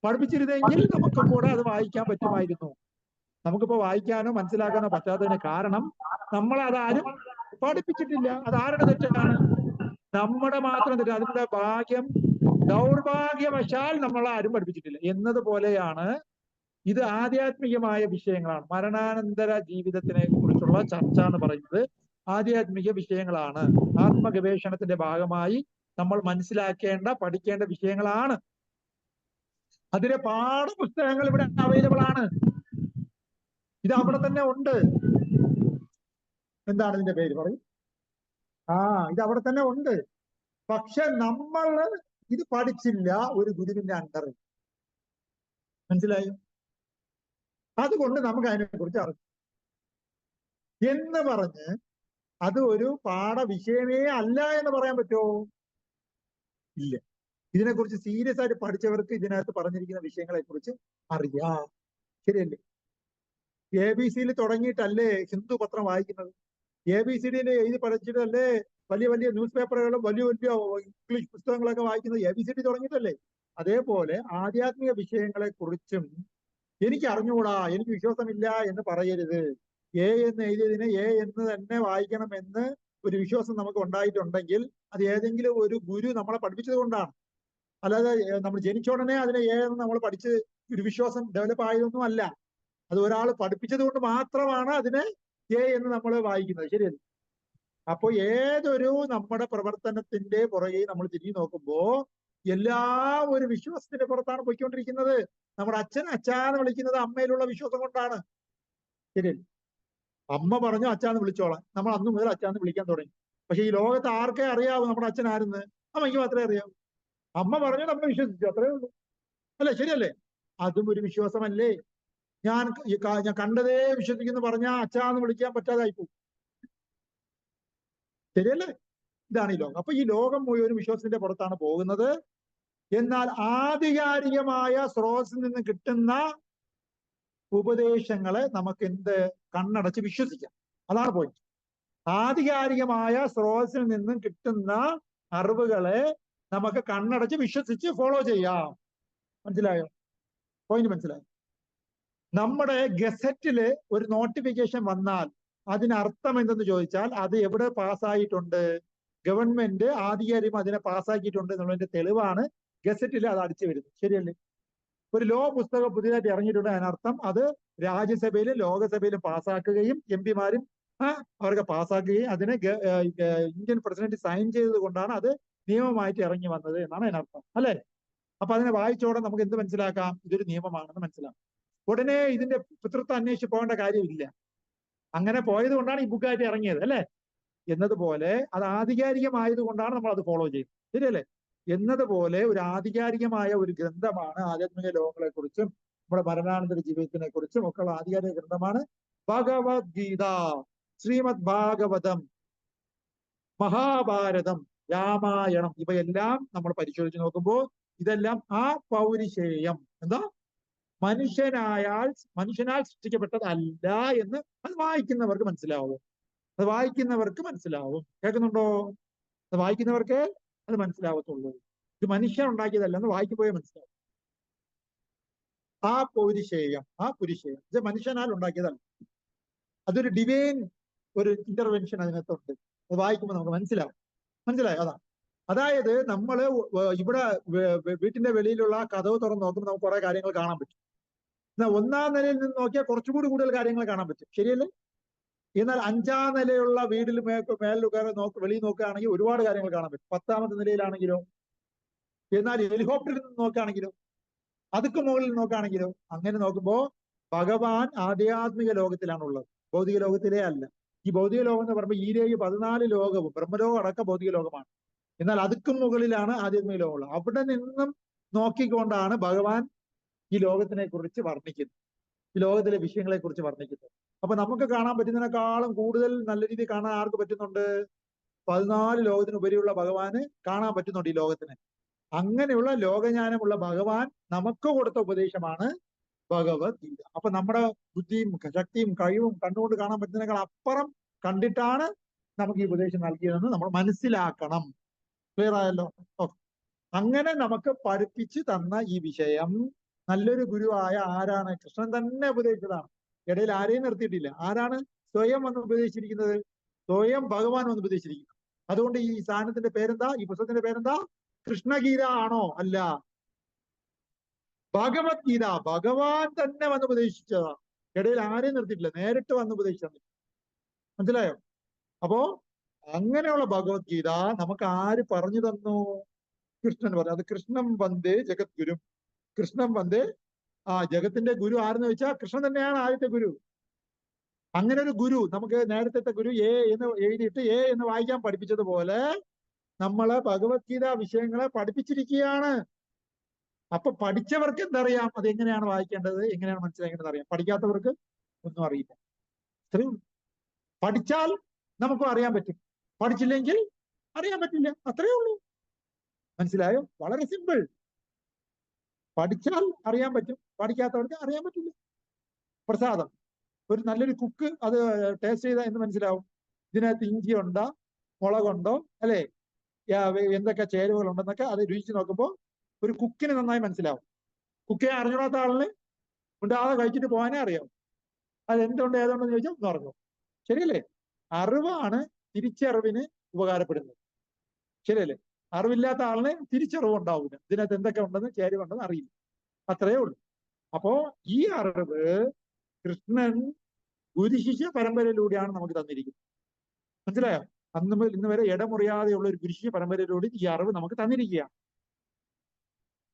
പഠിപ്പിച്ചിരുന്നെങ്കിൽ നമുക്കും കൂടെ അത് വായിക്കാൻ പറ്റുമായിരുന്നു. നമുക്കിപ്പോ വായിക്കാനോ മനസ്സിലാക്കാനോ പറ്റാത്തതിന് കാരണം നമ്മളെ അതാരും പഠിപ്പിച്ചിട്ടില്ല. അത് ആരുടെ തെറ്റാണ്? നമ്മുടെ മാത്രം തെറ്റ്. അതിന്റെ ഭാഗ്യം ദൗർഭാഗ്യവശാൽ നമ്മളെ ആരും പഠിപ്പിച്ചിട്ടില്ല എന്നതുപോലെയാണ് ഇത്. ആധ്യാത്മികമായ വിഷയങ്ങളാണ്. മരണാനന്തര ജീവിതത്തിനെ കുറിച്ചുള്ള ചർച്ച എന്ന് പറയുന്നത് ആധ്യാത്മിക വിഷയങ്ങളാണ്. ആത്മഗവേഷണത്തിന്റെ ഭാഗമായി നമ്മൾ മനസ്സിലാക്കേണ്ട, പഠിക്കേണ്ട വിഷയങ്ങളാണ്. അതിലെ പാഠപുസ്തകങ്ങൾ ഇവിടെ അവൈലബിൾ ആണ്. ഇത് അവിടെ തന്നെ ഉണ്ട്. എന്താണ് ഇതിന്റെ പേര് പറയും? ഇത് അവിടെ തന്നെ ഉണ്ട്. പക്ഷെ നമ്മൾ ഇത് പഠിച്ചില്ല ഒരു ഗുരുവിന്റെ അണ്ടറിൽ. മനസ്സിലായോ? അതുകൊണ്ട് നമുക്ക് അതിനെക്കുറിച്ച് അറിയാം എന്ന് പറഞ്ഞ് അത് ഒരു പാഠവിഷയമേ അല്ല എന്ന് പറയാൻ പറ്റുമോ? ഇല്ല. ഇതിനെക്കുറിച്ച് സീരിയസ് ആയിട്ട് പഠിച്ചവർക്ക് ഇതിനകത്ത് പറഞ്ഞിരിക്കുന്ന വിഷയങ്ങളെ കുറിച്ച് അറിയാം. ശരിയല്ലേ? ABC തുടങ്ങിയിട്ടല്ലേ ഹിന്ദു പത്രം വായിക്കുന്നത്? ABCD എഴുതി പഠിച്ചിട്ടല്ലേ വലിയ വലിയ ന്യൂസ് പേപ്പറുകളും വലിയ വലിയ ഇംഗ്ലീഷ് പുസ്തകങ്ങളൊക്കെ വായിക്കുന്നത്? ABCD തുടങ്ങിയിട്ടല്ലേ? അതേപോലെ ആധ്യാത്മിക വിഷയങ്ങളെ കുറിച്ചും എനിക്ക് അറിഞ്ഞുകൂടാ, എനിക്ക് വിശ്വാസമില്ല എന്ന് പറയരുത്. എന്ന് എഴുതിയതിന് എന്ന് തന്നെ വായിക്കണം എന്ന് ഒരു വിശ്വാസം നമുക്ക് ഉണ്ടായിട്ടുണ്ടെങ്കിൽ അത് ഏതെങ്കിലും ഒരു ഗുരു നമ്മളെ പഠിപ്പിച്ചത് കൊണ്ടാണ്. അല്ലാതെ നമ്മൾ ജനിച്ചോടനെ അതിനെ എന്ന് നമ്മൾ പഠിച്ച് ഒരു വിശ്വാസം ഡെവലപ്പ് ആയതൊന്നും അല്ല. അത് ഒരാൾ പഠിപ്പിച്ചത് കൊണ്ട് മാത്രമാണ് അതിനെ എന്ന് നമ്മൾ വായിക്കുന്നത്. ശരിയല്ലേ? അപ്പൊ ഏതൊരു നമ്മുടെ പ്രവർത്തനത്തിന്റെ പുറകെ നമ്മൾ തിരിഞ്ഞു നോക്കുമ്പോ എല്ലാ ഒരു വിശ്വാസത്തിന്റെ പുറത്താണ് പോയിക്കൊണ്ടിരിക്കുന്നത്. നമ്മുടെ അച്ഛൻ അച്ഛാന്ന് വിളിക്കുന്നത് അമ്മയിലുള്ള വിശ്വാസം കൊണ്ടാണ്. ശരിയല്ലേ? അമ്മ പറഞ്ഞു അച്ഛാന്ന് വിളിച്ചോളാം, നമ്മൾ അന്ന് മുതൽ അച്ഛാന്ന് വിളിക്കാൻ തുടങ്ങി. പക്ഷെ ഈ ലോകത്ത് ആർക്കേ അറിയാവൂ നമ്മുടെ അച്ഛൻ ആരെന്ന്? അമ്മയ്ക്ക് മാത്രമേ അറിയാവൂ. അമ്മ പറഞ്ഞു, അമ്മ വിശ്വസിച്ചു, അത്രേ ഉള്ളൂ. അല്ലെ? ശരിയല്ലേ? അതും ഒരു വിശ്വാസമല്ലേ? ഞാൻ കണ്ടതേ വിശ്വസിക്കുന്നു പറഞ്ഞാൽ അച്ഛാന്ന് വിളിക്കാൻ പറ്റാതായി പോകും. ശരിയല്ലേ? ഇതാണ് ഈ ലോകം. അപ്പൊ ഈ ലോകം മുഴുവൻ വിശ്വാസത്തിന്റെ പുറത്താണ് പോകുന്നത്. എന്നാൽ ആധികാരികമായ സ്രോതസ്സിൽ നിന്ന് കിട്ടുന്ന ഉപദേശങ്ങളെ നമുക്ക് കണ്ണടച്ച് വിശ്വസിക്കാം. അതാണ് പോയിന്റ്. ആധികാരികമായ സ്രോതസ്സിൽ നിന്നും കിട്ടുന്ന അറിവുകളെ നമുക്ക് കണ്ണടച്ച് വിശ്വസിച്ച് ഫോളോ ചെയ്യാം. മനസ്സിലായോ? പോയിന്റ് മനസ്സിലായോ? നമ്മുടെ ഗസറ്റില് ഒരു നോട്ടിഫിക്കേഷൻ വന്നാൽ അതിനർത്ഥം എന്തെന്ന് ചോദിച്ചാൽ അത് എവിടെ പാസ്സായിട്ടുണ്ട്? ഗവൺമെന്റ് ആധികാരികം അതിനെ പാസ്സാക്കിയിട്ടുണ്ട് എന്നുള്ളതിന്റെ തെളിവാണ് ഗസറ്റിൽ അത് അടിച്ചു വരുന്നത്. ശരിയല്ലേ? ഒരു ലോ പുസ്തകം പുതിയതായിട്ട് ഇറങ്ങിയിട്ടുണ്ട്, അതിനർത്ഥം അത് രാജ്യസഭയിലും ലോകസഭയിലും പാസ്സാക്കുകയും MP-മാരും അവർക്ക് പാസ്സാക്കുകയും അതിനെ ഇന്ത്യൻ പ്രസിഡന്റ് സൈൻ ചെയ്തത് കൊണ്ടാണ് അത് നിയമമായിട്ട് ഇറങ്ങി വന്നത് എന്നാണ് അതിനർത്ഥം. അല്ലെ? അപ്പൊ അതിനെ വായിച്ചോടെ നമുക്ക് എന്ത് മനസ്സിലാക്കാം? ഇതൊരു നിയമമാണെന്ന് മനസ്സിലാക്കാം. ഉടനെ ഇതിന്റെ പിതൃത്വം അന്വേഷിച്ച് പോകേണ്ട കാര്യമില്ല. അങ്ങനെ പോയത് കൊണ്ടാണ് ഈ ബുക്കായിട്ട് ഇറങ്ങിയത്. അല്ലെ? എന്നതുപോലെ അത് ആധികാരികമായത് കൊണ്ടാണ് നമ്മൾ അത് ഫോളോ ചെയ്യുന്നത്. ശരിയല്ലേ? എന്നതുപോലെ ഒരു ആധികാരികമായ ഒരു ഗ്രന്ഥമാണ് ആധ്യാത്മിക ലോകങ്ങളെ കുറിച്ചും നമ്മുടെ മരണാനന്തര ജീവിതത്തിനെ കുറിച്ചും ഒക്കെയുള്ള ആധികാരിക ഗ്രന്ഥമാണ് ഭഗവത്ഗീത, ശ്രീമദ് ഭാഗവതം, മഹാഭാരതം, രാമായണം. ഇവയെല്ലാം നമ്മൾ പരിശോധിച്ച് നോക്കുമ്പോൾ ഇതെല്ലാം ആ പൗരുഷേയം, എന്താ, മനുഷ്യനാൽ സൃഷ്ടിക്കപ്പെട്ടതല്ല എന്ന് അത് വായിക്കുന്നവർക്ക് മനസ്സിലാവും. അത് വായിക്കുന്നവർക്ക് മനസ്സിലാവും. കേൾക്കുന്നുണ്ടോ? അത് വായിക്കുന്നവർക്ക് അത് മനസ്സിലാവത്തുള്ളൂ. ഇത് മനുഷ്യൻ ഉണ്ടാക്കിയതല്ലെന്ന് വായിക്കുമ്പോഴേ മനസ്സിലാവും. ആ പുരുഷേയം ഇത് മനുഷ്യനാൽ ഉണ്ടാക്കിയതല്ല. അതൊരു ഡിവൈൻ ഒരു ഇന്റർവെൻഷൻ അതിനകത്തുണ്ട്. അത് വായിക്കുമ്പോൾ നമുക്ക് മനസ്സിലായോ? അതായത് നമ്മള് ഇവിടെ വീട്ടിന്റെ വെളിയിലുള്ള കതവ് തുറന്ന് നോക്കുമ്പോൾ നമുക്ക് കുറെ കാര്യങ്ങൾ കാണാൻ പറ്റും. എന്നാൽ 1ാം നിലയിൽ നിന്ന് നോക്കിയാൽ കുറച്ചുകൂടി കൂടുതൽ കാര്യങ്ങൾ കാണാൻ പറ്റും. ശരിയല്ലേ? എന്നാൽ 5ാം നിലയുള്ള വീട്ടിൽ വെളിയിൽ നോക്കുകയാണെങ്കിൽ ഒരുപാട് കാര്യങ്ങൾ കാണാൻ പറ്റും. 10ാമത്തെ നിലയിലാണെങ്കിലോ, എന്നാൽ ഹെലികോപ്റ്ററിൽ നിന്ന് നോക്കുകയാണെങ്കിലോ, അതുക്ക് മുകളിൽ നോക്കുകയാണെങ്കിലോ, അങ്ങനെ നോക്കുമ്പോൾ ഭഗവാൻ ആധ്യാത്മിക ലോകത്തിലാണുള്ളത്, ഭൗതിക ലോകത്തിലേ അല്ല. ഈ ഭൗതിക ലോകം എന്ന് പറയുമ്പോൾ ഈരേഴ് 14 ലോകവും ബ്രഹ്മലോകം അടക്കം ഭൗതിക ലോകമാണ്. എന്നാൽ അതുക്കും മുകളിലാണ് ആധ്യാത്മിക ലോകമുള്ളത്. അവിടെ നിന്നും നോക്കിക്കൊണ്ടാണ് ഭഗവാൻ ഈ ലോകത്തിനെ കുറിച്ച് വർണ്ണിക്കുന്നത്. ഈ ലോകത്തിലെ വിഷയങ്ങളെ കുറിച്ച് വർണ്ണിക്കുന്നത്. അപ്പൊ നമുക്ക് കാണാൻ പറ്റുന്നതിനേക്കാളും കൂടുതൽ നല്ല രീതിയിൽ കാണാൻ ആർക്ക് പറ്റുന്നുണ്ട്? 14 ലോകത്തിനുപരിയുള്ള ഭഗവാന് കാണാൻ പറ്റുന്നുണ്ട് ഈ ലോകത്തിന്. അങ്ങനെയുള്ള ലോകജ്ഞാനമുള്ള ഭഗവാൻ നമുക്ക് കൊടുത്ത ഉപദേശമാണ് ഭഗവത്ഗീത. അപ്പൊ നമ്മുടെ ബുദ്ധിയും ശക്തിയും കഴിവും കണ്ണുകൊണ്ട് കാണാൻ പറ്റുന്നതിനേക്കാൾ അപ്പുറം കണ്ടിട്ടാണ് നമുക്ക് ഈ ഉപദേശം നൽകിയതെന്ന് നമ്മൾ മനസ്സിലാക്കണം. ക്ലിയർ ആയല്ലോ? ഓക്കെ. അങ്ങനെ നമുക്ക് പഠിപ്പിച്ച് തന്ന ഈ വിഷയം നല്ലൊരു ഗുരുവായ ആരാണ്? കൃഷ്ണൻ തന്നെ ഉപദേശിച്ചതാണ്. ഇടയിൽ ആരെയും നിർത്തിയിട്ടില്ല. ആരാണ് സ്വയം വന്ന് ഉപദേശിച്ചിരിക്കുന്നത്? സ്വയം ഭഗവാൻ വന്ന് ഉപദേശിച്ചിരിക്കുന്നു. അതുകൊണ്ട് ഈ സാധനത്തിന്റെ പേരെന്താ? ഈ പുസ്തകത്തിന്റെ പേരെന്താ? കൃഷ്ണഗീത ആണോ? അല്ല, ഭഗവത്ഗീത. ഭഗവാൻ തന്നെ വന്ന് ഉപദേശിച്ചതാ. ഇടയിൽ ആരെയും നിർത്തിയിട്ടില്ല, നേരിട്ട് വന്ന് ഉപദേശിച്ചു. മനസ്സിലായോ? അപ്പോ അങ്ങനെയുള്ള ഭഗവത്ഗീത നമുക്ക് ആര് പറഞ്ഞു തന്നു? കൃഷ്ണൻ പറഞ്ഞു. അത് കൃഷ്ണൻ വന്ദേ ജഗദ്ഗുരു. കൃഷ്ണൻ വന്ദേ ജഗത്തിന്റെ ഗുരു ആരെന്ന് വെച്ചാൽ കൃഷ്ണൻ തന്നെയാണ് ആദ്യത്തെ ഗുരു. അങ്ങനെ ഒരു ഗുരു നമുക്ക് നേരത്തെ ഗുരു എ എന്ന് എഴുതിയിട്ട് എ എന്ന് വായിക്കാൻ പഠിപ്പിച്ചതുപോലെ നമ്മളെ ഭഗവത്ഗീത വിഷയങ്ങളെ പഠിപ്പിച്ചിരിക്കുകയാണ്. അപ്പൊ പഠിച്ചവർക്ക് എന്തറിയാം? അത് എങ്ങനെയാണ് വായിക്കേണ്ടത്, എങ്ങനെയാണ് മനസ്സിലാക്കേണ്ടത് അറിയാം. പഠിക്കാത്തവർക്ക് ഒന്നും അറിയില്ല. അത്രയും പഠിച്ചാൽ നമുക്കും അറിയാൻ പറ്റും, പഠിച്ചില്ലെങ്കിൽ അറിയാൻ പറ്റില്ല. അത്രയേ ഉള്ളൂ. മനസ്സിലായോ? വളരെ സിമ്പിൾ. പഠിച്ചാൽ അറിയാൻ പറ്റും, പഠിക്കാത്തവർക്ക് അറിയാൻ പറ്റില്ല. പ്രസാദം, ഒരു നല്ലൊരു കുക്ക് അത് ടേസ്റ്റ് ചെയ്താൽ എന്ന് മനസ്സിലാവും? ഇതിനകത്ത് ഇഞ്ചി ഉണ്ടോ, മുളകുണ്ടോ, അല്ലെ, എന്തൊക്കെ ചേരുവകൾ ഉണ്ടെന്നൊക്കെ അത് രുചിച്ച് നോക്കുമ്പോൾ ഒരു കുക്കിന് നന്നായി മനസ്സിലാവും. കുക്കിനെ അറിഞ്ഞൂടാത്ത ആളിന് ഉണ്ടാതെ കഴിച്ചിട്ട് പോകാനേ അറിയാം. അത് എന്തുകൊണ്ട് ഏതുകൊണ്ടെന്ന് ചോദിച്ചാൽ ഒന്നും അറിഞ്ഞു. ശരിയല്ലേ? അറിവാണ് തിരിച്ചറിവിന് ഉപകാരപ്പെടുന്നത്. ശരിയല്ലേ? അറിവില്ലാത്ത ആളിന് തിരിച്ചറിവ് ഉണ്ടാവില്ല. ഇതിനകത്ത് എന്തൊക്കെ ഉണ്ടെന്ന് ചേരുവുണ്ടെന്ന് അറിയില്ല. അത്രയേ ഉള്ളൂ. അപ്പോ ഈ അറിവ് കൃഷ്ണൻ ഗുരുശിഷ്യ പരമ്പരയിലൂടെയാണ് നമുക്ക് തന്നിരിക്കുന്നത്. മനസ്സിലായോ? അന്ന് മുതൽ ഇന്ന് വരെ ഇടമുറിയാതെയുള്ള ഒരു ഗുരുശിഷ്യ പരമ്പരയിലൂടെ ഈ അറിവ് നമുക്ക് തന്നിരിക്കുകയാണ്.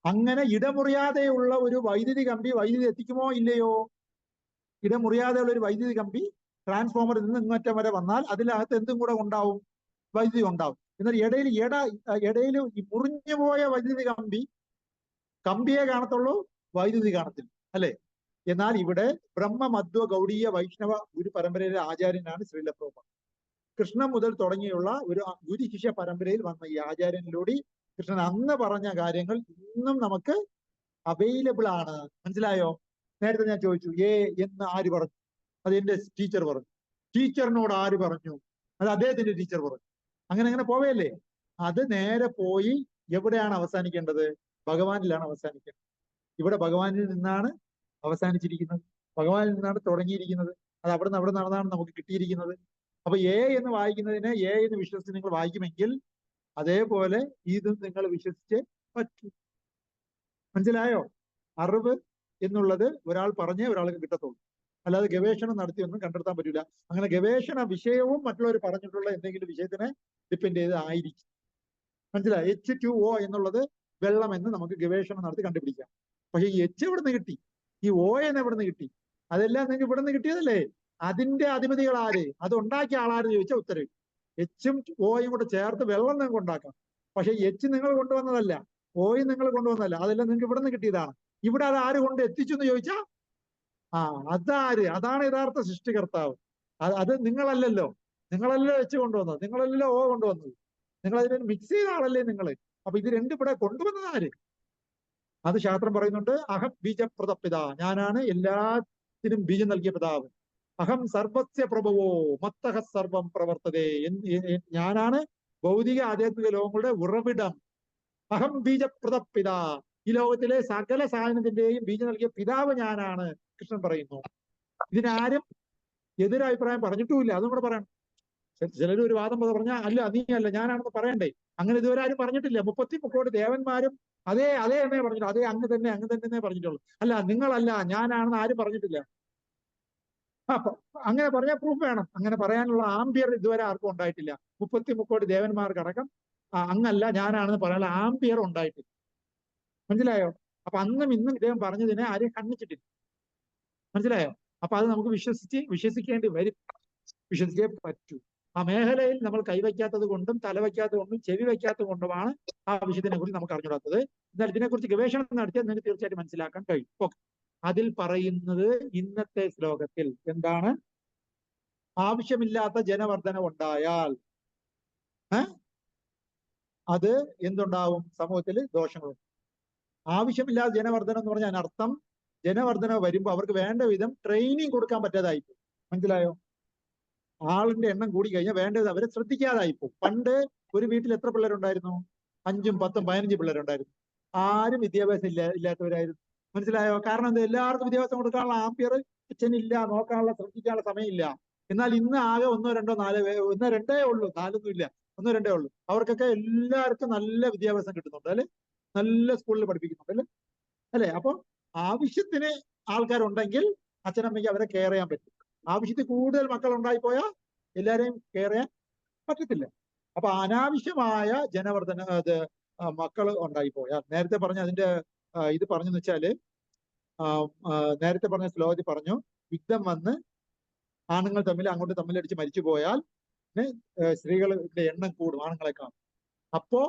അങ്ങനെ ഇടമുറിയാതെയുള്ള ഒരു വൈദ്യുതി കമ്പി വൈദ്യുതി എത്തിക്കുമോ ഇല്ലയോ? ഇടമുറിയാതെയുള്ള ഒരു വൈദ്യുതി കമ്പി ട്രാൻസ്ഫോമറിൽ നിന്ന് ഇങ്ങറ്റം വരെ വന്നാൽ അതിനകത്ത് എന്തും കൂടെ ഉണ്ടാവും? വൈദ്യുതി ഉണ്ടാവും. എന്നാൽ ഇടയിൽ ഈ മുറിഞ്ഞു പോയ വൈദ്യുതി കമ്പിയെ കാണത്തുള്ളൂ, വൈദ്യുതി കാണത്തില്ല, അല്ലെ? എന്നാൽ ഇവിടെ ബ്രഹ്മമധ്വ ഗൗഡീയ വൈഷ്ണവ ഗുരു പരമ്പരയിലെ ആചാര്യനാണ് ശ്രീല പ്രഭുപാദ്. കൃഷ്ണൻ മുതൽ തുടങ്ങിയുള്ള ഒരു ഗുരുശിഷ്യ പരമ്പരയിൽ വന്ന ഈ ആചാര്യനിലൂടെ കൃഷ്ണൻ അന്ന് പറഞ്ഞ കാര്യങ്ങൾ ഇന്നും നമുക്ക് അവൈലബിൾ ആണ്. മനസ്സിലായോ? നേരത്തെ ഞാൻ ചോദിച്ചു എ എന്ന് ആര് പറഞ്ഞു? അത് എന്റെ ടീച്ചർ പറഞ്ഞു. ടീച്ചറിനോട് ആര് പറഞ്ഞു? അത് അദ്ദേഹത്തിന്റെ ടീച്ചർ പറഞ്ഞു. അങ്ങനെ അങ്ങനെ പോവയല്ലേ? അത് നേരെ പോയി എവിടെയാണ് അവസാനിക്കേണ്ടത്? ഭഗവാനിലാണ് അവസാനിക്കേണ്ടത്. ഇവിടെ ഭഗവാനിൽ നിന്നാണ് അവസാനിച്ചിരിക്കുന്നത്, ഭഗവാനിൽ നിന്നാണ് തുടങ്ങിയിരിക്കുന്നത്. അത് അവിടെ നടന്നാണ് നമുക്ക് കിട്ടിയിരിക്കുന്നത്. അപ്പൊ എ എന്ന് വായിക്കുന്നതിനെ എ എന്ന് വിശ്വസിച്ച് നിങ്ങൾ വായിക്കുമെങ്കിൽ അതേപോലെ ഇതും നിങ്ങൾ വിശ്വസിച്ച് പറ്റൂ. മനസ്സിലായോ? അറിവ് എന്നുള്ളത് ഒരാൾ പറഞ്ഞേ ഒരാൾക്ക് കിട്ടത്തുള്ളൂ, അല്ലാതെ ഗവേഷണം നടത്തിയൊന്നും കണ്ടെത്താൻ പറ്റില്ല. അങ്ങനെ ഗവേഷണ വിഷയവും മറ്റുള്ളവർ പറഞ്ഞിട്ടുള്ള എന്തെങ്കിലും വിഷയത്തിനെ ഡിപ്പെൻഡ് ചെയ്ത് ആയിരിക്കും. മനസ്സിലായോ? H2O എന്നുള്ളത് വെള്ളം എന്ന് നമുക്ക് ഗവേഷണം നടത്തി കണ്ടുപിടിക്കാം. പക്ഷെ ഈ H എവിടെ നിന്ന് കിട്ടി, ഈ O എന്ന് എവിടെ നിന്ന് കിട്ടി? അതെല്ലാം നിങ്ങൾക്ക് ഇവിടെ നിന്ന് കിട്ടിയതല്ലേ? അതിന്റെ അധിപതികൾ ആര്, അത് ഉണ്ടാക്കിയ ആളാരെന്ന് ചോദിച്ചാൽ ഉത്തരവ് H-ഉം O-യും കൂടെ ചേർത്ത് വെള്ളം നിങ്ങൾക്ക് ഉണ്ടാക്കാം. പക്ഷെ H നിങ്ങൾ കൊണ്ടുവന്നതല്ല, O-യും നിങ്ങൾ കൊണ്ടുവന്നതല്ല, അതെല്ലാം നിങ്ങൾക്ക് ഇവിടെ നിന്ന് കിട്ടിയതാണ്. ഇവിടെ അത് ആര് കൊണ്ട് എത്തിച്ചു എന്ന് ചോദിച്ചാൽ അതാര്? അതാണ് യഥാർത്ഥ സൃഷ്ടികർത്താവ്. അത് നിങ്ങളല്ലല്ലോ. നിങ്ങളല്ലോ H കൊണ്ടുവന്നത്, നിങ്ങളല്ലോ O കൊണ്ടുവന്നത്. നിങ്ങൾ അതിനെ മിക്സ് ചെയ്ത ആളല്ലേ നിങ്ങള്. അപ്പൊ ഇത് രണ്ടും ഇവിടെ കൊണ്ടുവന്നത് ആര്? അത് ശാസ്ത്രം പറയുന്നുണ്ട്. അഹം ബീജപ്രദപിത, ഞാനാണ് എല്ലാത്തിനും ബീജം നൽകിയ പിതാവ്. അഹം സർവസ്യ പ്രഭവോ മത്തഹ സർവം പ്രവർത്തതേ, ഞാനാണ് ഭൗതിക ആധ്യാത്മിക ലോകങ്ങളുടെ ഉറവിടം. അഹം ബീജപ്രദപിത, ഈ ലോകത്തിലെ സകല സാധനത്തിന്റെയും ബീജം നൽകിയ പിതാവ് ഞാനാണ്, കൃഷ്ണൻ പറയുന്നു. ഇതിനാരും എതിരഭിപ്രായം പറഞ്ഞിട്ടുമില്ല. അതും കൂടെ പറയണം. ചിലർ ഒരു വാദം പറഞ്ഞാൽ അല്ല നീ അല്ല ഞാനാണെന്ന് പറയണ്ടേ? അങ്ങനെ ഇതുവരെ ആരും പറഞ്ഞിട്ടില്ല. 30 ദേവന്മാരും അതേ എന്നേ പറഞ്ഞിട്ടുള്ളൂ. അതേ അങ്ങ് തന്നെ പറഞ്ഞിട്ടുള്ളൂ. അല്ല നിങ്ങളല്ല ഞാനാണെന്ന് ആരും പറഞ്ഞിട്ടില്ല. അങ്ങനെ പറഞ്ഞാൽ പ്രൂഫ് വേണം. അങ്ങനെ പറയാനുള്ള ആംബിയർ ഇതുവരെ ആർക്കും ഉണ്ടായിട്ടില്ല. 30 ദേവന്മാർക്കടക്കം അങ്ങല്ല ഞാനാണെന്ന് പറയാനുള്ള ആംബിയർ ഉണ്ടായിട്ടില്ല. മനസ്സിലായോ? അപ്പൊ അന്നും ഇന്നും ഇദ്ദേഹം പറഞ്ഞതിനെ ആരെയും കണ്ണിച്ചിട്ടില്ല. മനസ്സിലായോ? അപ്പൊ അത് നമുക്ക് വിശ്വസിക്കേണ്ടി വരും, വിശ്വസിച്ചേ പറ്റൂ. ആ മേഖലയിൽ നമ്മൾ കൈവയ്ക്കാത്തത് കൊണ്ടും തലവയ്ക്കാത്തത് കൊണ്ടും ചെവി വയ്ക്കാത്തത് കൊണ്ടുമാണ് ആ വിഷയത്തിനെ കുറിച്ച് നമുക്ക് അറിഞ്ഞുകൂടാത്തത്. എന്നാൽ ഇതിനെക്കുറിച്ച് ഗവേഷണം നടത്തിയാൽ നിങ്ങൾക്ക് തീർച്ചയായിട്ടും മനസ്സിലാക്കാൻ കഴിയും. ഓക്കെ. അതിൽ പറയുന്നത് ഇന്നത്തെ ശ്ലോകത്തിൽ എന്താണ്? ആവശ്യമില്ലാത്ത ജനവർദ്ധന ഉണ്ടായാൽ അത് എന്തുണ്ടാവും? സമൂഹത്തിൽ ദോഷങ്ങളും. ആവശ്യമില്ലാത്ത ജനവർദ്ധനം എന്ന് പറഞ്ഞാൽ അർത്ഥം ജനവർദ്ധന വരുമ്പോൾ അവർക്ക് വേണ്ട വിധം ട്രെയിനിങ് കൊടുക്കാൻ പറ്റാതായി. മനസ്സിലായോ? ആളിന്റെ എണ്ണം കൂടി കഴിഞ്ഞാൽ വേണ്ടത് അവരെ ശ്രദ്ധിക്കാതായിപ്പോവും. പണ്ട് ഒരു വീട്ടിൽ എത്ര പിള്ളേരുണ്ടായിരുന്നു? 5ഉം 10ഉം 15 പിള്ളേരുണ്ടായിരുന്നു. ആരും വിദ്യാഭ്യാസം ഇല്ലാത്തവരായിരുന്നു. മനസ്സിലായോ? കാരണം എന്താ? എല്ലാവർക്കും വിദ്യാഭ്യാസം കൊടുക്കാനുള്ള ആംബിയർ അച്ഛനില്ല, നോക്കാനുള്ള ശ്രദ്ധിക്കാനുള്ള സമയമില്ല. എന്നാൽ ഇന്ന് ആകെ 1, 2, 4 1, 2 ഉള്ളൂ, 4 ഇല്ല, 1, 2 ഉള്ളൂ. അവർക്കൊക്കെ എല്ലാവർക്കും നല്ല വിദ്യാഭ്യാസം കിട്ടുന്നുണ്ട് അല്ലെ, നല്ല സ്കൂളിൽ പഠിപ്പിക്കുന്നുണ്ട് അല്ലെ അല്ലെ അപ്പൊ ആവശ്യത്തിന് ആൾക്കാരുണ്ടെങ്കിൽ അച്ഛനമ്മയ്ക്ക് അവരെ കെയർ ചെയ്യാൻ പറ്റും. ആവശ്യത്തിൽ കൂടുതൽ മക്കൾ ഉണ്ടായിപ്പോയാൽ എല്ലാരെയും കെയർ ചെയ്യാൻ പറ്റത്തില്ല. അപ്പൊ അനാവശ്യമായ ജനവർദ്ധന മക്കൾ ഉണ്ടായിപ്പോയാൽ, നേരത്തെ പറഞ്ഞ അതിന്റെ ഇത് പറഞ്ഞെന്ന് വെച്ചാല് നേരത്തെ പറഞ്ഞ ശ്ലോകത്തിൽ പറഞ്ഞു, യുദ്ധം വന്ന് ആണുങ്ങൾ തമ്മിൽ അങ്ങോട്ട് തമ്മിലടിച്ച് മരിച്ചു പോയാൽ സ്ത്രീകളുടെ എണ്ണം കൂടും ആണുങ്ങളെക്കാൾ. അപ്പോ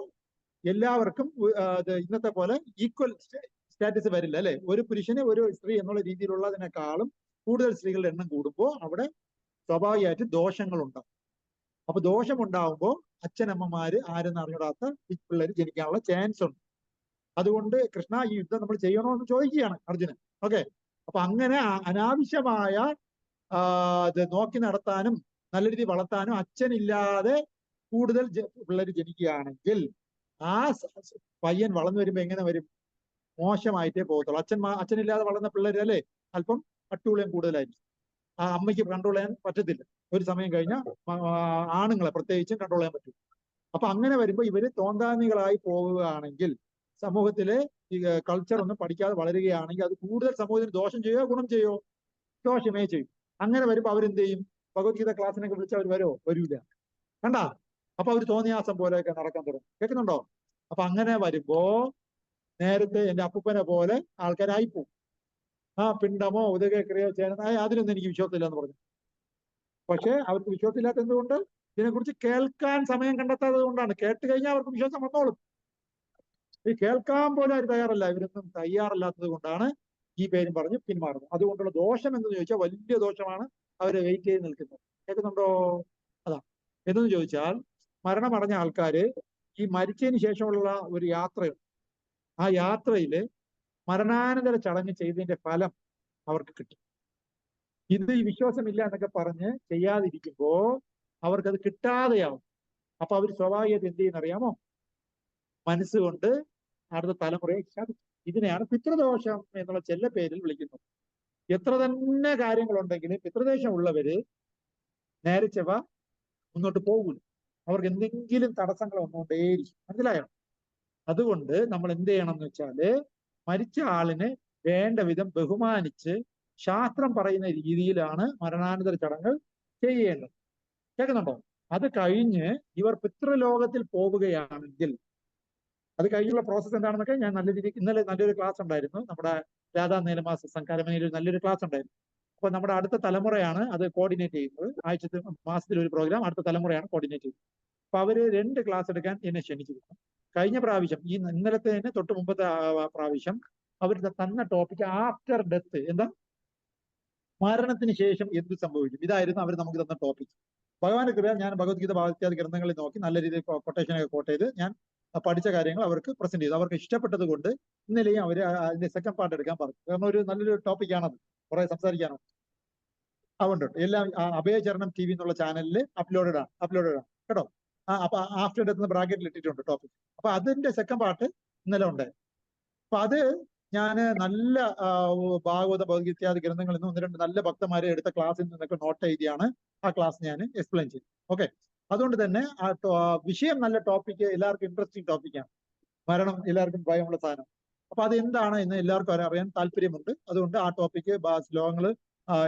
എല്ലാവർക്കും ഇന്നത്തെ പോലെ ഈക്വൽ സ്റ്റാറ്റസ് വരില്ല അല്ലെ. ഒരു പുരുഷന് ഒരു സ്ത്രീ എന്നുള്ള രീതിയിലുള്ളതിനേക്കാളും കൂടുതൽ സ്ത്രീകളുടെ എണ്ണം കൂടുമ്പോൾ അവിടെ സ്വാഭാവികമായിട്ട് ദോഷങ്ങളുണ്ടാവും. അപ്പൊ ദോഷമുണ്ടാവുമ്പോൾ അച്ഛനമ്മമാര് ആരെന്ന് അറിഞ്ഞൂടാത്ത പിള്ളേർ ജനിക്കാനുള്ള ചാൻസ് ഉണ്ട്. അതുകൊണ്ട് കൃഷ്ണ ഈ യുദ്ധം നമ്മൾ ചെയ്യണോ എന്ന് ചോദിക്കുകയാണ് അർജുനൻ. ഓക്കെ, അപ്പൊ അങ്ങനെ അനാവശ്യമായ നോക്കി നടത്താനും നല്ല രീതിയിൽ വളർത്താനും അച്ഛനില്ലാതെ കൂടുതൽ പിള്ളേർ ജനിക്കുകയാണെങ്കിൽ ആ പയ്യൻ വളർന്നു വരുമ്പോ എങ്ങനെ വരും? മോശമായിട്ടേ പോകത്തുള്ളൂ. അച്ഛനില്ലാതെ വളർന്ന പിള്ളേർ അല്ലേ അല്പം അട്ടൂളിയം കൂടുതലായിരിക്കും. ആ അമ്മയ്ക്ക് കൺട്രോൾ ചെയ്യാൻ പറ്റത്തില്ല. ഒരു സമയം കഴിഞ്ഞാൽ ആണുങ്ങളെ പ്രത്യേകിച്ചും കൺട്രോൾ ചെയ്യാൻ പറ്റും. അപ്പൊ അങ്ങനെ വരുമ്പോൾ ഇവര് തോന്താനികളായി പോവുകയാണെങ്കിൽ, സമൂഹത്തിലെ ഈ കൾച്ചർ ഒന്നും പഠിക്കാതെ വളരുകയാണെങ്കിൽ അത് കൂടുതൽ സമൂഹത്തിന് ദോഷം ചെയ്യോ ഗുണം ചെയ്യോ? ദോഷമേ ചെയ്യും. അങ്ങനെ വരുമ്പോ അവരെന്ത് ചെയ്യും? ഭഗവത്ഗീത ക്ലാസ്സിനൊക്കെ വിളിച്ച് അവർ വരൂല. കണ്ടാ? അപ്പൊ അവർ തോന്നിയാസം പോലെയൊക്കെ നടക്കാൻ തുടങ്ങും. കേൾക്കുന്നുണ്ടോ? അപ്പൊ അങ്ങനെ വരുമ്പോ നേരത്തെ എന്റെ അപ്പൂപ്പനെ പോലെ ആൾക്കാരായിപ്പോവും. പിണ്ടമോ ഉദകക്രിയോ ചെയ്യുന്ന അതിനൊന്നും എനിക്ക് വിശ്വാസമില്ല എന്ന് പറഞ്ഞു. പക്ഷെ അവർക്ക് വിശ്വാസമില്ലാത്ത എന്തുകൊണ്ട്? ഇതിനെക്കുറിച്ച് കേൾക്കാൻ സമയം കണ്ടെത്താത്തത് കൊണ്ടാണ്. കേട്ട് കഴിഞ്ഞാൽ അവർക്ക് വിശ്വാസം വന്നോളും. ഈ കേൾക്കാൻ പോലും അവർ തയ്യാറല്ല. ഇവരൊന്നും തയ്യാറല്ലാത്തത് കൊണ്ടാണ് ഈ പേരും പറഞ്ഞ് പിന്മാറുന്നത്. അതുകൊണ്ടുള്ള ദോഷം എന്ന് ചോദിച്ചാൽ വലിയ ദോഷമാണ്. അവർ വെയിറ്റ് ചെയ്ത് നിൽക്കുന്നത്. കേൾക്കുന്നുണ്ടോ? അതാ എന്തെന്ന് ചോദിച്ചാൽ, മരണമടഞ്ഞ ആൾക്കാര് ഈ മരിച്ചതിന് ശേഷമുള്ള ഒരു യാത്രയുണ്ട്. ആ യാത്രയിൽ മരണാനന്തര ചടങ്ങ് ചെയ്തതിന്റെ ഫലം അവർക്ക് കിട്ടും. ഇത് ഈ വിശ്വാസമില്ല എന്നൊക്കെ പറഞ്ഞ് ചെയ്യാതിരിക്കുമ്പോ അവർക്കത് കിട്ടാതെയാവും. അപ്പൊ അവർ സ്വാഭാവികമായിട്ട് എന്ത് ചെയ്യുന്നറിയാമോ? മനസ്സുകൊണ്ട് അടുത്ത തലമുറയെ ശാപിക്കും. ഇതിനെയാണ് പിതൃദോഷം എന്നുള്ള ചെല്ല പേരിൽ വിളിക്കുന്നത്. എത്ര തന്നെ കാര്യങ്ങളുണ്ടെങ്കിലും പിതൃദോഷം ഉള്ളവര് നേരെ ചൊവ്വ മുന്നോട്ട് പോകൂല. അവർക്ക് എന്തെങ്കിലും തടസ്സങ്ങൾ വന്നുകൊണ്ടേയിരിക്കും. മനസ്സിലായോ? അതുകൊണ്ട് നമ്മൾ എന്ത് ചെയ്യണം എന്ന് വെച്ചാല്, മരിച്ച ആളിനെ വേണ്ട വിധം ബഹുമാനിച്ച് ശാസ്ത്രം പറയുന്ന രീതിയിലാണ് മരണാനന്തര ചടങ്ങ് ചെയ്യേണ്ടത്. കേൾക്കുന്നുണ്ടോ? അത് കഴിഞ്ഞ് ഇവർ പിതൃലോകത്തിൽ പോവുകയാണെങ്കിൽ, അത് കഴിഞ്ഞുള്ള പ്രോസസ്സ് എന്താണെന്നൊക്കെ ഞാൻ നല്ല രീതിക്ക് ഇന്നലെ നല്ലൊരു ക്ലാസ് ഉണ്ടായിരുന്നു. നമ്മുടെ രാധാ നീലമാസ സംഘാരമനയിൽ നല്ലൊരു ക്ലാസ് ഉണ്ടായിരുന്നു. അപ്പൊ നമ്മുടെ അടുത്ത തലമുറയാണ് അത് കോർഡിനേറ്റ് ചെയ്യുന്നത്. മാസത്തിൽ ഒരു പ്രോഗ്രാം അടുത്ത തലമുറയാണ് കോർഡിനേറ്റ് ചെയ്യുന്നത്. അപ്പൊ അവര് 2 ക്ലാസ് എടുക്കാൻ എന്നെ ക്ഷണിച്ചിരുന്നു. കഴിഞ്ഞ പ്രാവശ്യം ഈ ഇന്നലത്തെ തന്നെ തൊട്ട് മുമ്പത്തെ പ്രാവശ്യം അവർ തന്ന ടോപ്പിക് ആഫ്റ്റർ ഡെത്ത്, എന്താ മരണത്തിന് ശേഷം എന്ത് സംഭവിക്കും, ഇതായിരുന്നു അവർ നമുക്ക് തന്ന ടോപ്പിക്. ഭഗവാന്റെ കൃപ ഞാൻ ഭഗവത്ഗീത ഭാഗത്യാദി ഗ്രന്ഥങ്ങളിൽ നോക്കി നല്ല രീതിയിൽ കൊട്ടേഷനൊക്കെ കോട്ട് ചെയ്ത് ഞാൻ പഠിച്ച കാര്യങ്ങൾ അവർക്ക് പ്രസന്റ് ചെയ്തു. അവർക്ക് ഇഷ്ടപ്പെട്ടത് കൊണ്ട് ഇന്നലെയും അവർ അതിന്റെ സെക്കൻഡ് പാർട്ട് എടുക്കാൻ പറഞ്ഞു. കാരണം ഒരു നല്ലൊരു ടോപ്പിക്കാണത്, കുറെ സംസാരിക്കാനാണ്. അതുകൊണ്ട് എല്ലാം അഭയചരണം TV എന്നുള്ള ചാനലിൽ അപ്ലോഡഡ് ആണ് കേട്ടോ. അപ്പൊ ആഫ്റ്റർ ഡെത്ത് ബ്രാക്കറ്റിൽ ഇട്ടിട്ടുണ്ട് ടോപ്പിക്. അപ്പൊ അതിന്റെ സെക്കൻഡ് പാർട്ട് ഇന്നലെ ഉണ്ട്. അപ്പൊ അത് ഞാന് നല്ല ഭാഗവത ഭഗവത്ഗീത ഗ്രന്ഥങ്ങളിൽ നിന്ന് 1-2 നല്ല ഭക്തന്മാരെ എടുത്ത ക്ലാസ്സിൽ നിന്നൊക്കെ നോട്ട് എഴുതിയാണ് ആ ക്ലാസ് ഞാൻ എക്സ്പ്ലെയിൻ ചെയ്തു. ഓക്കെ, അതുകൊണ്ട് തന്നെ വിഷയം നല്ല ടോപ്പിക്ക്, എല്ലാവർക്കും ഇൻട്രസ്റ്റിംഗ് ടോപ്പിക്കാണ്. മരണം എല്ലാവർക്കും ഭയമുള്ള സാധനം. അപ്പൊ അത് എന്താണ് എന്ന് എല്ലാവർക്കും അറിയാൻ താല്പര്യമുണ്ട്. അതുകൊണ്ട് ആ ടോപ്പിക്ക് ശ്ലോകങ്ങൾ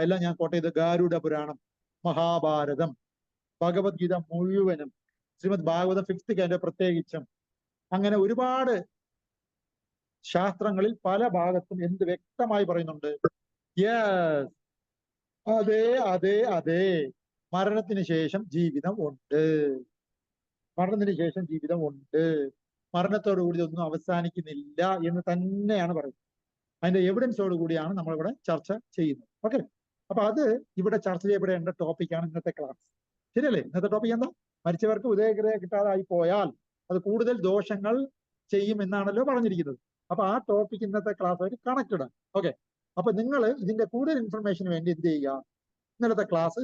എല്ലാം ഞാൻ കോട്ട് ചെയ്ത് ഗാരുഡ പുരാണം, മഹാഭാരതം, ഭഗവത്ഗീത മുഴുവനും, ശ്രീമദ് ഭാഗവതം 5th കാൻഡോ പ്രത്യേകിച്ചും, അങ്ങനെ ഒരുപാട് ശാസ്ത്രങ്ങളിൽ പല ഭാഗത്തും എന്ത് വ്യക്തമായി പറയുന്നുണ്ട്? യെസ്, അതെ അതെ അതെ, മരണത്തിന് ശേഷം ജീവിതം ഉണ്ട്. മരണത്തിന് ശേഷം ജീവിതം ഉണ്ട്. മരണത്തോടുകൂടി ഒന്നും അവസാനിക്കുന്നില്ല എന്ന് തന്നെയാണ് പറയുന്നത്. അതിന്റെ എവിഡൻസോട് കൂടിയാണ് നമ്മളിവിടെ ചർച്ച ചെയ്യുന്നത്. ഓക്കെ, അപ്പൊ അത് ഇവിടെ ചർച്ച ചെയ്യപ്പെടേണ്ട ടോപ്പിക്കാണ് ഇന്നത്തെ ക്ലാസ്. ശരിയല്ലേ? ഇന്നത്തെ ടോപ്പിക് എന്താ? മരിച്ചവർക്ക് ഉദയക്രിയ കിട്ടാതായി പോയാൽ അത് കൂടുതൽ ദോഷങ്ങൾ ചെയ്യും എന്നാണല്ലോ പറഞ്ഞിരിക്കുന്നത്. അപ്പൊ ആ ടോപ്പിക് ഇന്നത്തെ ക്ലാസ് ആയിട്ട് കണക്റ്റഡ് ആണ്. ഓക്കെ, അപ്പൊ നിങ്ങൾ ഇതിന്റെ കൂടുതൽ ഇൻഫർമേഷന് വേണ്ടി എന്ത് ചെയ്യുക? ഇന്നലത്തെ ക്ലാസ്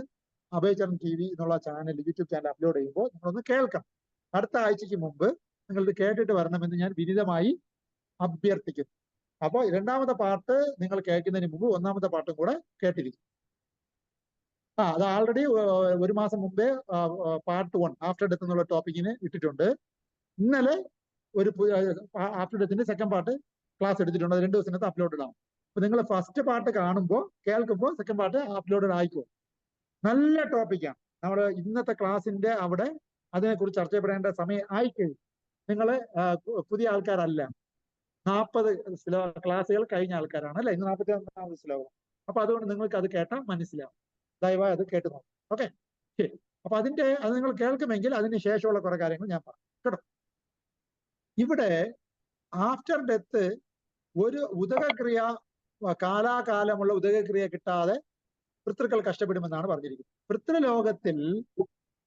അഭയചരൺ TV എന്നുള്ള ചാനൽ, യൂട്യൂബ് ചാനൽ അപ്ലോഡ് ചെയ്യുമ്പോൾ നിങ്ങളൊന്ന് കേൾക്കണം. അടുത്ത ആഴ്ചയ്ക്ക് മുമ്പ് നിങ്ങളിത് കേട്ടിട്ട് വരണമെന്ന് ഞാൻ വിനീതമായി അഭ്യർത്ഥിക്കുന്നു. അപ്പോൾ രണ്ടാമത്തെ പാർട്ട് നിങ്ങൾ കേൾക്കുന്നതിന് മുമ്പ് ഒന്നാമത്തെ പാർട്ടും കൂടെ കേട്ടിരിക്കും. അത് ആൾറെഡി ഒരു മാസം മുമ്പേ പാർട്ട് 1 ആഫ്റ്റർ ഡെത്ത് എന്നുള്ള ടോപ്പിക്കിന് ഇട്ടിട്ടുണ്ട്. ഇന്നലെ ഒരു ആഫ്റ്റർ ഡെത്തിന്റെ സെക്കൻഡ് പാർട്ട് ക്ലാസ് എടുത്തിട്ടുണ്ട്. അത് 2 ദിവസത്തിനകത്ത് അപ്ലോഡഡ് ആവും. അപ്പൊ നിങ്ങൾ ഫസ്റ്റ് പാർട്ട് കാണുമ്പോൾ കേൾക്കുമ്പോൾ സെക്കൻഡ് പാർട്ട് അപ്ലോഡഡ് ആയിക്കോ. നല്ല ടോപ്പിക്കാണ്. നമ്മൾ ഇന്നത്തെ ക്ലാസിന്റെ അവിടെ അതിനെക്കുറിച്ച് ചർച്ച ചെയ്യപ്പെടേണ്ട സമയം ആയിക്കഴിഞ്ഞു. നിങ്ങൾ പുതിയ ആൾക്കാരല്ല, 40 ക്ലാസ്സുകൾ കഴിഞ്ഞ ആൾക്കാരാണ് അല്ലെ? ഇന്ന് 41ാമത് ശ്ലോകം. അപ്പൊ അതുകൊണ്ട് നിങ്ങൾക്ക് അത് കേട്ടാൽ മനസ്സിലാവും. ദയവായി അത് കേട്ടു നോക്കും. ഓക്കെ, ശരി. അപ്പൊ അത് നിങ്ങൾ കേൾക്കുമെങ്കിൽ അതിന് ശേഷമുള്ള കുറെ കാര്യങ്ങൾ ഞാൻ പറയാം കേട്ടോ. ഇവിടെ ആഫ്റ്റർ ഡെത്ത് ഒരു ഉദകക്രിയ, കാലാകാലമുള്ള ഉദകക്രിയ കിട്ടാതെ പിതൃക്കൾ കഷ്ടപ്പെടുമെന്നാണ് പറഞ്ഞിരിക്കുന്നത്. പിതൃലോകത്തിൽ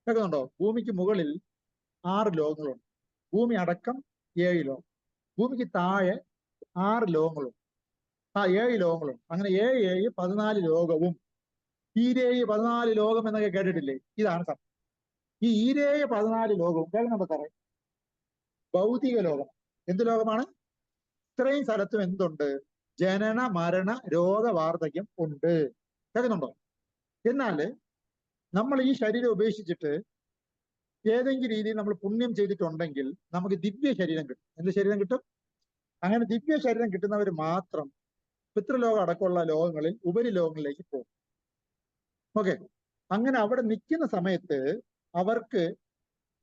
കേൾക്കുന്നുണ്ടോ? ഭൂമിക്ക് മുകളിൽ 6 ലോകങ്ങളുണ്ട്. ഭൂമി അടക്കം 7 ലോകം. ഭൂമിക്ക് താഴെ 6 ലോകങ്ങളുണ്ട്. 7 ലോകങ്ങളുണ്ട്. അങ്ങനെ 7 7 14 ലോകവും. ഈരേഴ് 14 ലോകം എന്നൊക്കെ കേട്ടിട്ടില്ലേ? ഇതാണ് സംഭവം. ഈ ഈരേഴ് 14 ലോകവും കേൾക്കുന്നുണ്ടോ സാറേ? ഭൗതിക ലോകം. എന്ത് ലോകമാണ്? ഇത്രയും സ്ഥലത്തും എന്തുണ്ട്? ജനന മരണ രോഗ വാർദ്ധക്യം ഉണ്ട്. കേൾക്കുന്നുണ്ടോ? എന്നാല് നമ്മൾ ഈ ശരീരം ഉപേക്ഷിച്ചിട്ട് ഏതെങ്കിലും രീതിയിൽ നമ്മൾ പുണ്യം ചെയ്തിട്ടുണ്ടെങ്കിൽ നമുക്ക് ദിവ്യ ശരീരം കിട്ടും. എന്ത് ശരീരം കിട്ടും? അങ്ങനെ ദിവ്യ ശരീരം കിട്ടുന്നവർ മാത്രം പിതൃലോകം അടക്കമുള്ള ലോകങ്ങളിൽ ഉപരിലോകങ്ങളിലേക്ക് പോകും. ഓക്കെ, അങ്ങനെ അവിടെ നിൽക്കുന്ന സമയത്ത് അവർക്ക്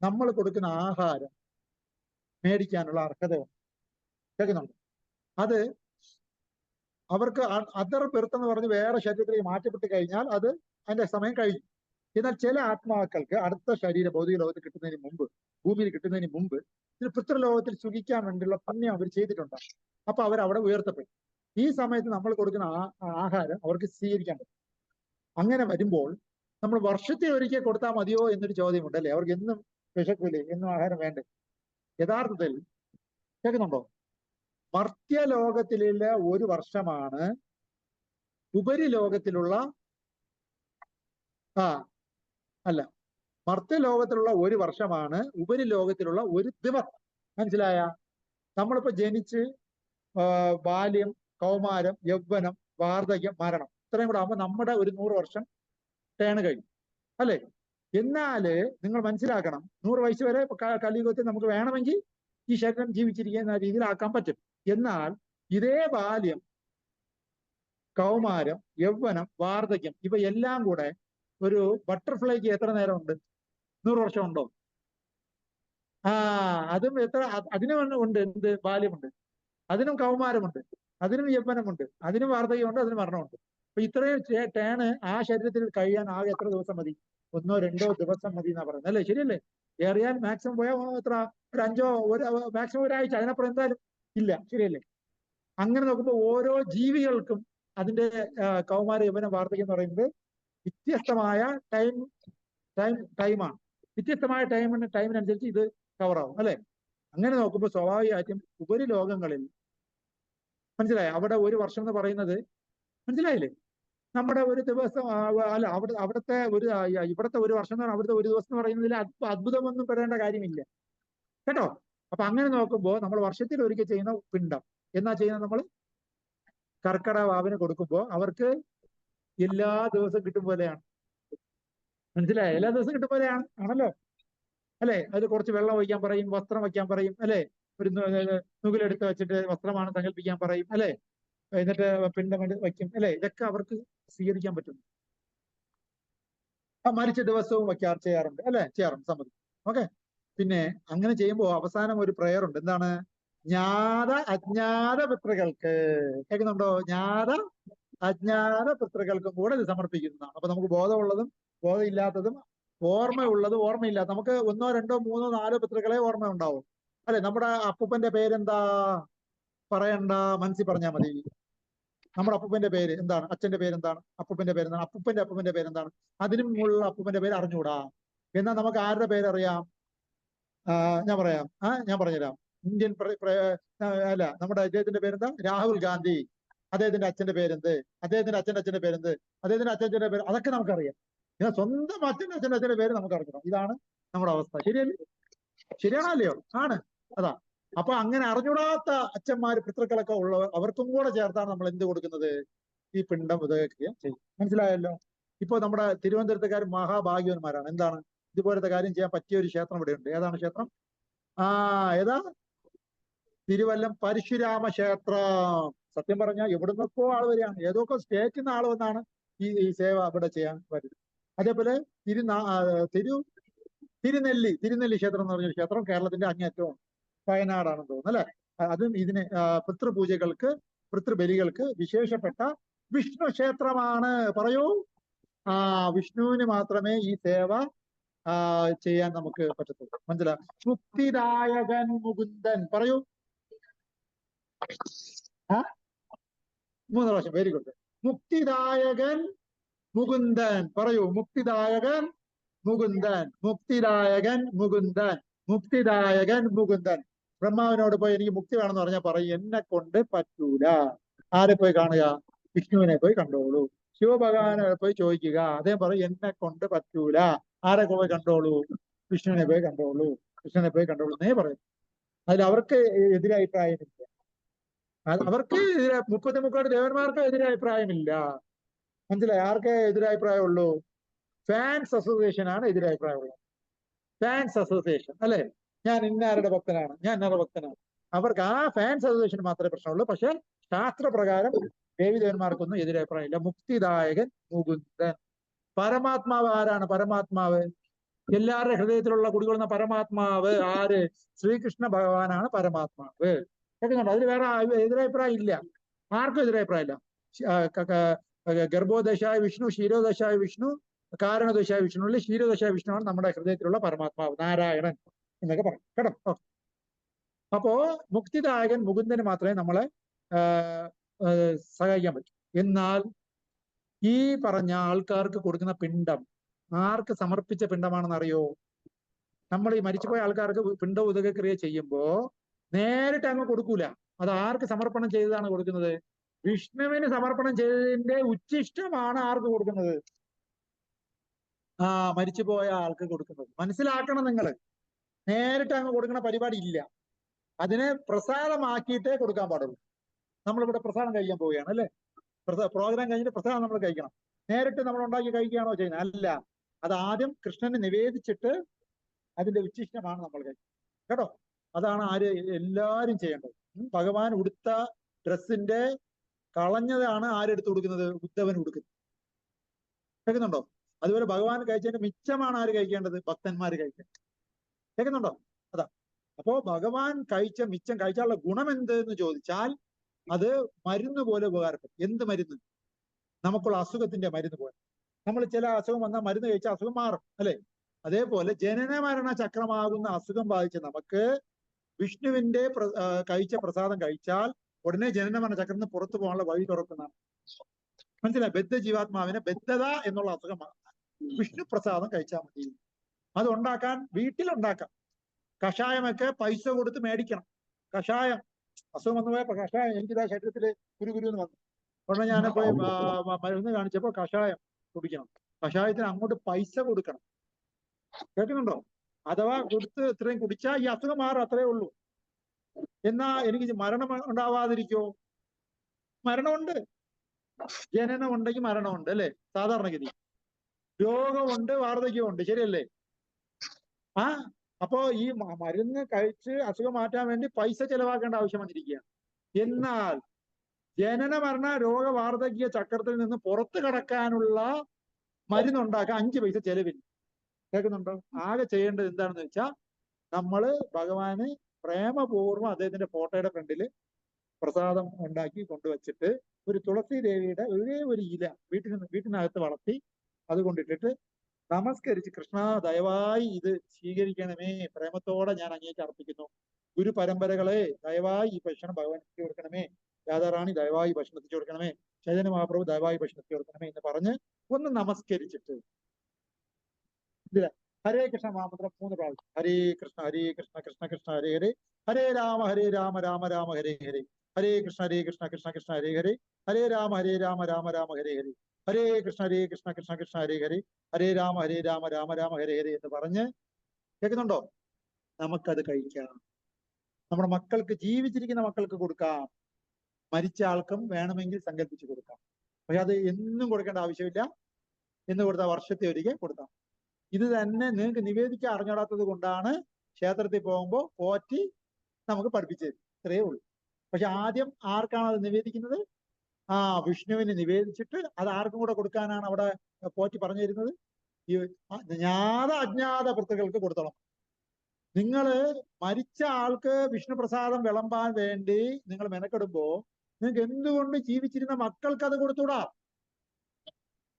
നമ്മൾ കൊടുക്കുന്ന ആഹാരം മേടിക്കാനുള്ള അർഹതയുണ്ട്. കേൾക്കുന്നുണ്ട്? അത് അവർക്ക് അതർ ബെർത്ത് എന്ന് പറഞ്ഞ് വേറെ ശരീരത്തിലേക്ക് മാറ്റപ്പെട്ട് കഴിഞ്ഞാൽ അത് അതിന്റെ സമയം കഴിഞ്ഞു. എന്നാൽ ചില ആത്മാക്കൾക്ക് അടുത്ത ശരീരം ഭൗതിക ലോകത്തിൽ കിട്ടുന്നതിന് മുമ്പ്, ഭൂമിയിൽ കിട്ടുന്നതിന് മുമ്പ് ഇത് പിതൃലോകത്തിൽ സുഖിക്കാൻ വേണ്ടിയുള്ള പുണ്യം അവർ ചെയ്തിട്ടുണ്ടാകും. അപ്പൊ അവർ അവിടെ ഉയർത്തപ്പെടും. ഈ സമയത്ത് നമ്മൾ കൊടുക്കുന്ന ആഹാരം അവർക്ക് സ്വീകരിക്കാൻ പറ്റും. അങ്ങനെ വരുമ്പോൾ നമ്മൾ വർഷത്തിൽ ഒരിക്കൽ കൊടുത്താൽ മതിയോ എന്നൊരു ചോദ്യമുണ്ട് അല്ലേ? അവർക്ക് എന്നും വിശക്കൂലേ? എന്നും ആഹാരം വേണ്ടേ? യഥാർത്ഥത്തിൽ കേൾക്കുന്നുണ്ടോ? മർത്യലോകത്തിലുള്ള 1 വർഷമാണ് ഉപരിലോകത്തിലുള്ള മർത്യലോകത്തിലുള്ള 1 വർഷമാണ് ഉപരിലോകത്തിലുള്ള 1 ദിവസം. മനസ്സിലായ? നമ്മളിപ്പോ ജനിച്ച് ബാല്യം, കൗമാരം, യൗവനം, വാർദ്ധക്യം, മരണം ഇത്രയും കൂടെ ആകുമ്പോൾ നമ്മുടെ ഒരു 100 വർഷം ടേൺ കഴിഞ്ഞു അല്ലെ? എന്നാല് നിങ്ങൾ മനസ്സിലാക്കണം, 100 വയസ്സ് വരെ കലിയുഗത്തിൽ നമുക്ക് വേണമെങ്കിൽ ഈ ശരീരം ജീവിച്ചിരിക്കുന്ന രീതിയിലാക്കാൻ പറ്റും. എന്നാൽ ഇതേ ബാല്യം, കൗമാരം, യൗവനം, വാർദ്ധക്യം ഇവയെല്ലാം കൂടെ ഒരു ബട്ടർഫ്ലൈക്ക് എത്ര നേരമുണ്ട്? 100 വർഷം ഉണ്ടോ? അതും അതിനും ഉണ്ട്. എന്ത് ബാല്യമുണ്ട്, അതിനും കൗമാരമുണ്ട്, അതിനും യൗവനമുണ്ട്, അതിനും വാർദ്ധക്യമുണ്ട്, അതിനും മരണമുണ്ട്. അപ്പൊ ഇത്രയും ടേണ് ആ ശരീരത്തിൽ കഴിയാൻ ആകെ എത്ര ദിവസം മതി? 1 2 ദിവസം മതി എന്നാ പറയുന്നത് അല്ലേ? ശരിയല്ലേ? ഏറിയാൽ മാക്സിമം പോയാൽ എത്ര? ഒരു 5 മാക്സിമം ഒരാഴ്ച, അതിനപ്പുറം എന്തായാലും ഇല്ല. ശരിയല്ലേ? അങ്ങനെ നോക്കുമ്പോൾ ഓരോ ജീവികൾക്കും അതിന്റെ കൗമാര, യൗവന, വാർദ്ധക്യം എന്ന് പറയുന്നത് വ്യത്യസ്തമായ ടൈമാണ്. വ്യത്യസ്തമായ ടൈമിനനുസരിച്ച് ഇത് കവറാവും അല്ലെ? അങ്ങനെ നോക്കുമ്പോൾ സ്വാഭാവികമായിട്ടും ഉപരിലോകങ്ങളിൽ മനസ്സിലായ? അവിടെ 1 വർഷം എന്ന് പറയുന്നത് മനസ്സിലായില്ലേ? നമ്മുടെ ഒരു ദിവസം അല്ല, അവിടുത്തെ ഇവിടുത്തെ 1 വർഷം എന്ന് പറഞ്ഞാൽ അവിടുത്തെ 1 ദിവസം എന്ന് പറയുന്നതിൽ അത്ഭുതമൊന്നും പെടേണ്ട കാര്യമില്ല കേട്ടോ. അപ്പൊ അങ്ങനെ നോക്കുമ്പോൾ നമ്മൾ വർഷത്തിൽ ഒരിക്കൽ ചെയ്യുന്ന പിണ്ടം എന്നാ ചെയ്യുന്നത്? നമ്മൾ കർക്കിടക വാവിന് കൊടുക്കുമ്പോൾ അവർക്ക് എല്ലാ ദിവസവും കിട്ടും പോലെയാണ്. മനസ്സിലായ? എല്ലാ ദിവസവും കിട്ടും പോലെയാണ് ആണല്ലോ അല്ലെ? അതിൽ കുറച്ച് വെള്ളം ഒഴിക്കാൻ പറയും, വസ്ത്രം വയ്ക്കാൻ പറയും അല്ലെ? ഒരു നുകിലെടുത്ത് വെച്ചിട്ട് വസ്ത്രമാണ് സങ്കല്പിക്കാൻ പറയും അല്ലെ? എന്നിട്ട് പിണ്ടം വയ്ക്കും അല്ലെ? ഇതൊക്കെ അവർക്ക് സ്വീകരിക്കാൻ പറ്റും. മരിച്ച ദിവസവും ചെയ്യാറുണ്ട് അല്ലെ? ചെയ്യാറുണ്ട്, സമ്മതി. ഓക്കെ, പിന്നെ അങ്ങനെ ചെയ്യുമ്പോൾ അവസാനം ഒരു പ്രയർ ഉണ്ട്. എന്താണ്? ജ്ഞാത അജ്ഞാത പിതൃകൾക്ക്. കേൾക്കുന്നുണ്ടോ? ജ്ഞാത അജ്ഞാത പിതൃകൾക്കും കൂടെ ഇത് സമർപ്പിക്കുന്നതാണ്. അപ്പൊ നമുക്ക് ബോധമുള്ളതും ബോധമില്ലാത്തതും, ഓർമ്മയുള്ളതും ഓർമ്മയില്ലാത്ത, നമുക്ക് 1 2 3 4 പിതൃക്കളെ ഓർമ്മ ഉണ്ടാവും അല്ലെ? നമ്മുടെ അപ്പൂപ്പന്റെ പേരെന്താ? പറയണ്ട, മനസ്സിൽ പറഞ്ഞാൽ മതി. നമ്മുടെ അപ്പൂപ്പന്റെ പേര് എന്താണ്? അച്ഛന്റെ പേര് എന്താണ്? അപ്പൂപ്പന്റെ പേര് എന്താണ്? അപ്പൂപ്പന്റെ പേര് എന്താണ്? അതിനും മുകളിലുള്ള അപ്പൂപ്പന്റെ പേര് അറിഞ്ഞുകൂടാ. എന്നാൽ നമുക്ക് ആരുടെ പേരറിയാം? ഞാൻ പറയാം. ഞാൻ പറഞ്ഞുതരാം. ഇന്ത്യൻ അല്ല, നമ്മുടെ അദ്ദേഹത്തിന്റെ പേരെന്താ? രാഹുൽ ഗാന്ധി. അദ്ദേഹത്തിന്റെ അച്ഛന്റെ പേരെന്ത്? അദ്ദേഹത്തിന്റെ അച്ഛന്റെ പേരെന്ത്? അദ്ദേഹത്തിന്റെ അച്ഛന്റെ പേര്, അതൊക്കെ നമുക്കറിയാം. എന്നാൽ സ്വന്തം അച്ഛന്റെ പേര് നമുക്ക് അറിയണം. ഇതാണ് നമ്മുടെ അവസ്ഥ. ശരിയല്ലേ? ശരിയാണല്ലയോ? ആണ്. അതാ. അപ്പൊ അങ്ങനെ അറിഞ്ഞൂടാത്ത അച്ഛന്മാര് പിതൃക്കളൊക്കെ ഉള്ളവർ, അവർക്കും കൂടെ ചേർത്താണ് നമ്മൾ എന്ത് കൊടുക്കുന്നത്? ഈ പിണ്ടം ഉദകക്രിയ ചെയ്യും. മനസ്സിലായല്ലോ? ഇപ്പൊ നമ്മുടെ തിരുവനന്തപുരത്തുകാർ മഹാഭാഗ്യവന്മാരാണ്. എന്താണ്? ഇതുപോലത്തെ കാര്യം ചെയ്യാൻ പറ്റിയ ഒരു ക്ഷേത്രം ഇവിടെ ഉണ്ട്. ഏതാണ് ക്ഷേത്രം? ഏതാ? തിരുവല്ലം പരശുരാമ ക്ഷേത്രം. സത്യം പറഞ്ഞാൽ എവിടുന്നൊക്കെ ആൾ വരികയാണ്. ഏതൊക്കെ സ്റ്റേറ്റിൽ നിന്ന് ആൾ വന്നാണ് ഈ സേവ ഇവിടെ ചെയ്യാൻ വരുന്നത്. അതേപോലെ തിരുനെല്ലി ക്ഷേത്രം എന്ന് പറഞ്ഞൊരു ക്ഷേത്രം കേരളത്തിന്റെ അങ്ങേറ്റവും വയനാടാണെന്ന് തോന്നുന്നു അല്ലെ. അതും ഇതിന് പിതൃബലികൾക്ക് വിശേഷപ്പെട്ട വിഷ്ണു ക്ഷേത്രമാണ്. പറയൂ. വിഷ്ണുവിന് മാത്രമേ ഈ സേവ ചെയ്യാൻ നമുക്ക് പറ്റത്തുള്ളൂ. മനസ്സിലായി? മുക്തിദായകൻ മുകുന്ദൻ. പറയൂ. 3 പ്രാവശ്യം. Very good. മുക്തിദായകൻ മുകുന്ദൻ. പറയൂ. മുക്തിദായകൻ മുകുന്ദൻ. മുക്തിദായകൻ മുകുന്ദൻ. മുക്തിദായകൻ മുകുന്ദൻ. ബ്രഹ്മാവിനോട് പോയി എനിക്ക് മുക്തി വേണമെന്ന് പറഞ്ഞാൽ പറയും, എന്നെ കൊണ്ട് പറ്റൂല. ആരെ പോയി കാണുക? വിഷ്ണുവിനെ പോയി കണ്ടോളൂ. ശിവഭഗവാനെ പോയി ചോദിക്കുക. അദ്ദേഹം പറയും എന്നെ കൊണ്ട് പറ്റൂല. ആരെ പോയി കണ്ടോളൂ? വിഷ്ണുവിനെ പോയി കണ്ടോളൂ. കൃഷ്ണനെ പോയി കണ്ടോളൂ എന്നേ പറയും. അതിൽ അവർക്ക് എതിരഭിപ്രായമില്ല. അവർക്ക് 33 ദേവന്മാർക്ക് എതിരഭിപ്രായമില്ല. മനസ്സിലായി? ആർക്കേ എതിരഭിപ്രായമുള്ളൂ? ഫാൻസ് അസോസിയേഷൻ ആണ് എതിരഭിപ്രായമുള്ളത്. ഫാൻസ് അസോസിയേഷൻ അല്ലെ? ഞാൻ ഇന്നാരുടെ ഭക്തനാണ്, ഞാൻ ഇന്നാരുടെ ഭക്തനാണ്. അവർക്ക് ആ ഫാൻസ് അസോസിയേഷൻ മാത്രമേ പ്രശ്നമുള്ളൂ. പക്ഷെ ശാസ്ത്രപ്രകാരം ദേവീദേവന്മാർക്കൊന്നും എതിരഭിപ്രായമില്ല. മുക്തിദായകൻ മുകുന്ദൻ. പരമാത്മാവ് ആരാണ്? പരമാത്മാവ് എല്ലാവരുടെ ഹൃദയത്തിലുള്ള കുടികൊള്ളുന്ന പരമാത്മാവ് ആര്? ശ്രീകൃഷ്ണ ഭഗവാനാണ് പരമാത്മാവ്. കേൾക്കുന്നുണ്ടോ? അതിൽ വേറെ എതിരഭിപ്രായം ഇല്ല. ആർക്കും എതിരഭിപ്രായം ഇല്ല. ഗർഭോദശായ വിഷ്ണു, ക്ഷീരോദശായ വിഷ്ണു, കാരണദശായ വിഷ്ണു അല്ലെ, ക്ഷീരോദശായ വിഷ്ണുവാണ് നമ്മുടെ ഹൃദയത്തിലുള്ള പരമാത്മാവ്, നാരായണൻ എന്നൊക്കെ പറയും. കേട്ടോ? അപ്പോ മുക്തിദായകൻ മുകുന്ദന് മാത്രമേ നമ്മളെ സഹായിക്കാൻ പറ്റൂ. എന്നാൽ ഈ പറഞ്ഞ ആൾക്കാർക്ക് കൊടുക്കുന്ന പിണ്ടം ആർക്ക് സമർപ്പിച്ച പിണ്ടമാണെന്ന് അറിയോ? നമ്മൾ ഈ മരിച്ചുപോയ ആൾക്കാർക്ക് പിണ്ട ഉദകക്രിയ ചെയ്യുമ്പോ നേരിട്ട് അങ്ങ് കൊടുക്കൂല. അത് ആർക്ക് സമർപ്പണം ചെയ്തതാണ് കൊടുക്കുന്നത്? വിഷ്ണുവിന് സമർപ്പണം ചെയ്തതിന്റെ ഉച്ഛിഷ്ടമാണ് ആർക്ക് കൊടുക്കുന്നത്? മരിച്ചുപോയ ആൾക്ക് കൊടുക്കുന്നത്. മനസ്സിലാക്കണം നിങ്ങൾ. നേരിട്ട് അങ്ങ് കൊടുക്കുന്ന പരിപാടി ഇല്ല. അതിനെ പ്രസാദമാക്കിയിട്ടേ കൊടുക്കാൻ പാടുള്ളൂ. നമ്മളിവിടെ പ്രസാദം കഴിക്കാൻ പോവുകയാണ് അല്ലെ? പ്രോഗ്രാം കഴിഞ്ഞിട്ട് പ്രസാദം നമ്മൾ കഴിക്കണം. നേരിട്ട് നമ്മൾ ഉണ്ടാക്കി കഴിക്കുകയാണോ ചെയ്യുന്നത്? അല്ല. അത് ആദ്യം കൃഷ്ണന് നിവേദിച്ചിട്ട് അതിന്റെ ഉച്ഛിഷ്ടമാണ് നമ്മൾ കഴിക്കുന്നത്. കേട്ടോ? അതാണ് എല്ലാരും ചെയ്യേണ്ടത്. ഭഗവാൻ ഉടുത്ത ഡ്രസ്സിന്റെ കളഞ്ഞതാണ് ആരെടുത്ത് കൊടുക്കുന്നത്? ഉദ്ധവന് കൊടുക്കുന്നത്. കേൾക്കുന്നുണ്ടോ? അതുപോലെ ഭഗവാൻ കഴിച്ചതിന്റെ മിച്ചമാണ് ആര് കഴിക്കേണ്ടത്? ഭക്തന്മാര് കഴിക്കേണ്ടത്. കേൾക്കുന്നുണ്ടോ? അതാ. അപ്പോ ഭഗവാൻ കഴിച്ച മിച്ചം കഴിച്ചാലുള്ള ഗുണം എന്ത് എന്ന് ചോദിച്ചാൽ അത് മരുന്ന് പോലെ ഉപകാരപ്പെടും. എന്ത് മരുന്ന്? നമുക്കുള്ള അസുഖത്തിന്റെ മരുന്ന് പോലെ. നമ്മൾ ചില അസുഖം വന്നാൽ മരുന്ന് കഴിച്ചാൽ അസുഖം മാറും അല്ലെ? അതേപോലെ ജനന മരണ ചക്രമാകുന്ന അസുഖം ബാധിച്ച നമുക്ക് വിഷ്ണുവിന്റെ കഴിച്ച പ്രസാദം കഴിച്ചാൽ ഉടനെ ജനന മരണ ചക്രം പുറത്തു പോകാനുള്ള വഴി തുറക്കുന്നതാണ്. മനസ്സിലായി? ബദ്ധ ജീവാത്മാവിനെ ബദ്ധത എന്നുള്ള അസുഖം വിഷ്ണു പ്രസാദം കഴിച്ചാൽ മതി. അത് ഉണ്ടാക്കാൻ വീട്ടിലുണ്ടാക്കാം. കഷായമൊക്കെ പൈസ കൊടുത്ത് മേടിക്കണം. കഷായം അസുഖം വന്നു പോയപ്പോ കഷായം എനിക്കിതാ ശരീരത്തില് കുരുന്ന് വന്നു. ഉടനെ ഞാൻ പോയി മരുന്ന് കാണിച്ചപ്പോ കഷായം കുടിക്കണം. കഷായത്തിന് അങ്ങോട്ട് പൈസ കൊടുക്കണം. കേൾക്കുന്നുണ്ടോ? അഥവാ കൊടുത്ത് ഇത്രയും കുടിച്ചാൽ ഈ അസുഖം മാറും, അത്രേ ഉള്ളൂ. എന്നാ എനിക്ക് മരണം ഉണ്ടാവാതിരിക്കോ? മരണമുണ്ട്. ജനനം ഉണ്ടെങ്കിൽ മരണമുണ്ട് അല്ലെ? സാധാരണഗതി. രോഗമുണ്ട്, വാർദ്ധക്യമുണ്ട്. ശരിയല്ലേ? അപ്പോ ഈ മരുന്ന് കഴിച്ച് അസുഖം മാറ്റാൻ വേണ്ടി പൈസ ചെലവാക്കേണ്ട ആവശ്യം വന്നിരിക്കുകയാണ്. എന്നാൽ ജനന മരണ രോഗ വാർദ്ധക്യ ചക്രത്തിൽ നിന്ന് പുറത്തു കടക്കാനുള്ള മരുന്നുണ്ടാക്കാൻ 5 പൈസ ചെലവില്ല. കേൾക്കുന്നുണ്ടോ? ആകെ ചെയ്യേണ്ടത് എന്താണെന്ന് വെച്ചാൽ നമ്മള് ഭഗവാന് പ്രേമപൂർവ്വം അദ്ദേഹത്തിന്റെ ഫോട്ടോയുടെ ഫ്രണ്ടിൽ പ്രസാദം ഉണ്ടാക്കി കൊണ്ടുവച്ചിട്ട് ഒരു തുളസി ദേവിയുടെ ഒരേ ഒരു ഇല വീട്ടിനകത്ത് വളർത്തി അത് കൊണ്ടിട്ടിട്ട് നമസ്കരിച്ച്, കൃഷ്ണ ദയവായി ഇത് സ്വീകരിക്കണമേ, പ്രേമത്തോടെ ഞാൻ അങ്ങേക്ക് അർപ്പിക്കുന്നു. ഗുരു പരമ്പരകളെ ദയവായി ഈ ഭക്ഷണം ഭഗവാൻ കൊടുക്കണമേ രാധാറാണി ദയവായി ഭക്ഷണം എത്തിച്ചു കൊടുക്കണമേ, ചൈതന്യ മഹാപ്രഭു ദയവായി ഭക്ഷണം എത്തിച്ചു കൊടുക്കണമേ എന്ന് പറഞ്ഞ് ഒന്ന് നമസ്കരിച്ചിട്ട് ഇതില്ല ഹരേ കൃഷ്ണ മഹാമന്ത്രം 3 പ്രാവശ്യം. ഹരേ കൃഷ്ണ കൃഷ്ണ കൃഷ്ണ ഹരേ ഹരേ, ഹരേ രാമ രാമ രാമ ഹരേ ഹരേ, ഹരേ കൃഷ്ണ കൃഷ്ണ കൃഷ്ണ ഹരേ ഹരേ, ഹരേ രാമ രാമ രാമ ഹരേ ഹരേ, ഹരേ കൃഷ്ണ കൃഷ്ണ കൃഷ്ണ ഹരേ ഹരേ, ഹരേ രാമ രാമ രാമ ഹരേ ഹരേ എന്ന് പറഞ്ഞ് കേൾക്കുന്നുണ്ടോ? നമുക്കത് കഴിക്കാം. നമ്മുടെ മക്കൾക്ക്, ജീവിച്ചിരിക്കുന്ന മക്കൾക്ക് കൊടുക്കാം, മരിച്ച ആൾക്കും വേണമെങ്കിൽ സങ്കല്പിച്ച് കൊടുക്കാം. പക്ഷെ അത് എന്നും കൊടുക്കേണ്ട ആവശ്യമില്ല. എന്ന് കൊടുത്താൽ വർഷത്തെ ഒരിക്കൽ കൊടുക്കാം. ഇത് തന്നെ നിങ്ങൾക്ക് നിവേദിക്കാൻ അറിഞ്ഞോടാത്തത് കൊണ്ടാണ് ക്ഷേത്രത്തിൽ പോകുമ്പോൾ പോറ്റി നമുക്ക് പഠിപ്പിച്ചത്. ഇത്രയേ ഉള്ളൂ. പക്ഷെ ആദ്യം ആർക്കാണ് അത് നിവേദിക്കുന്നത്? വിഷ്ണുവിന് നിവേദിച്ചിട്ട് അത് ആർക്കും കൂടെ കൊടുക്കാനാണ് അവിടെ പോറ്റി പറഞ്ഞു തരുന്നത്. ഈ അജ്ഞാത ഭൃത്തുക്കൾക്ക് കൊടുത്തോളം. നിങ്ങള് മരിച്ച ആൾക്ക് വിഷ്ണു പ്രസാദം വിളമ്പാൻ വേണ്ടി നിങ്ങൾ മെനക്കെടുമ്പോ നിങ്ങൾക്ക് എന്തുകൊണ്ട് ജീവിച്ചിരുന്ന മക്കൾക്ക് അത് കൊടുത്തൂടാ?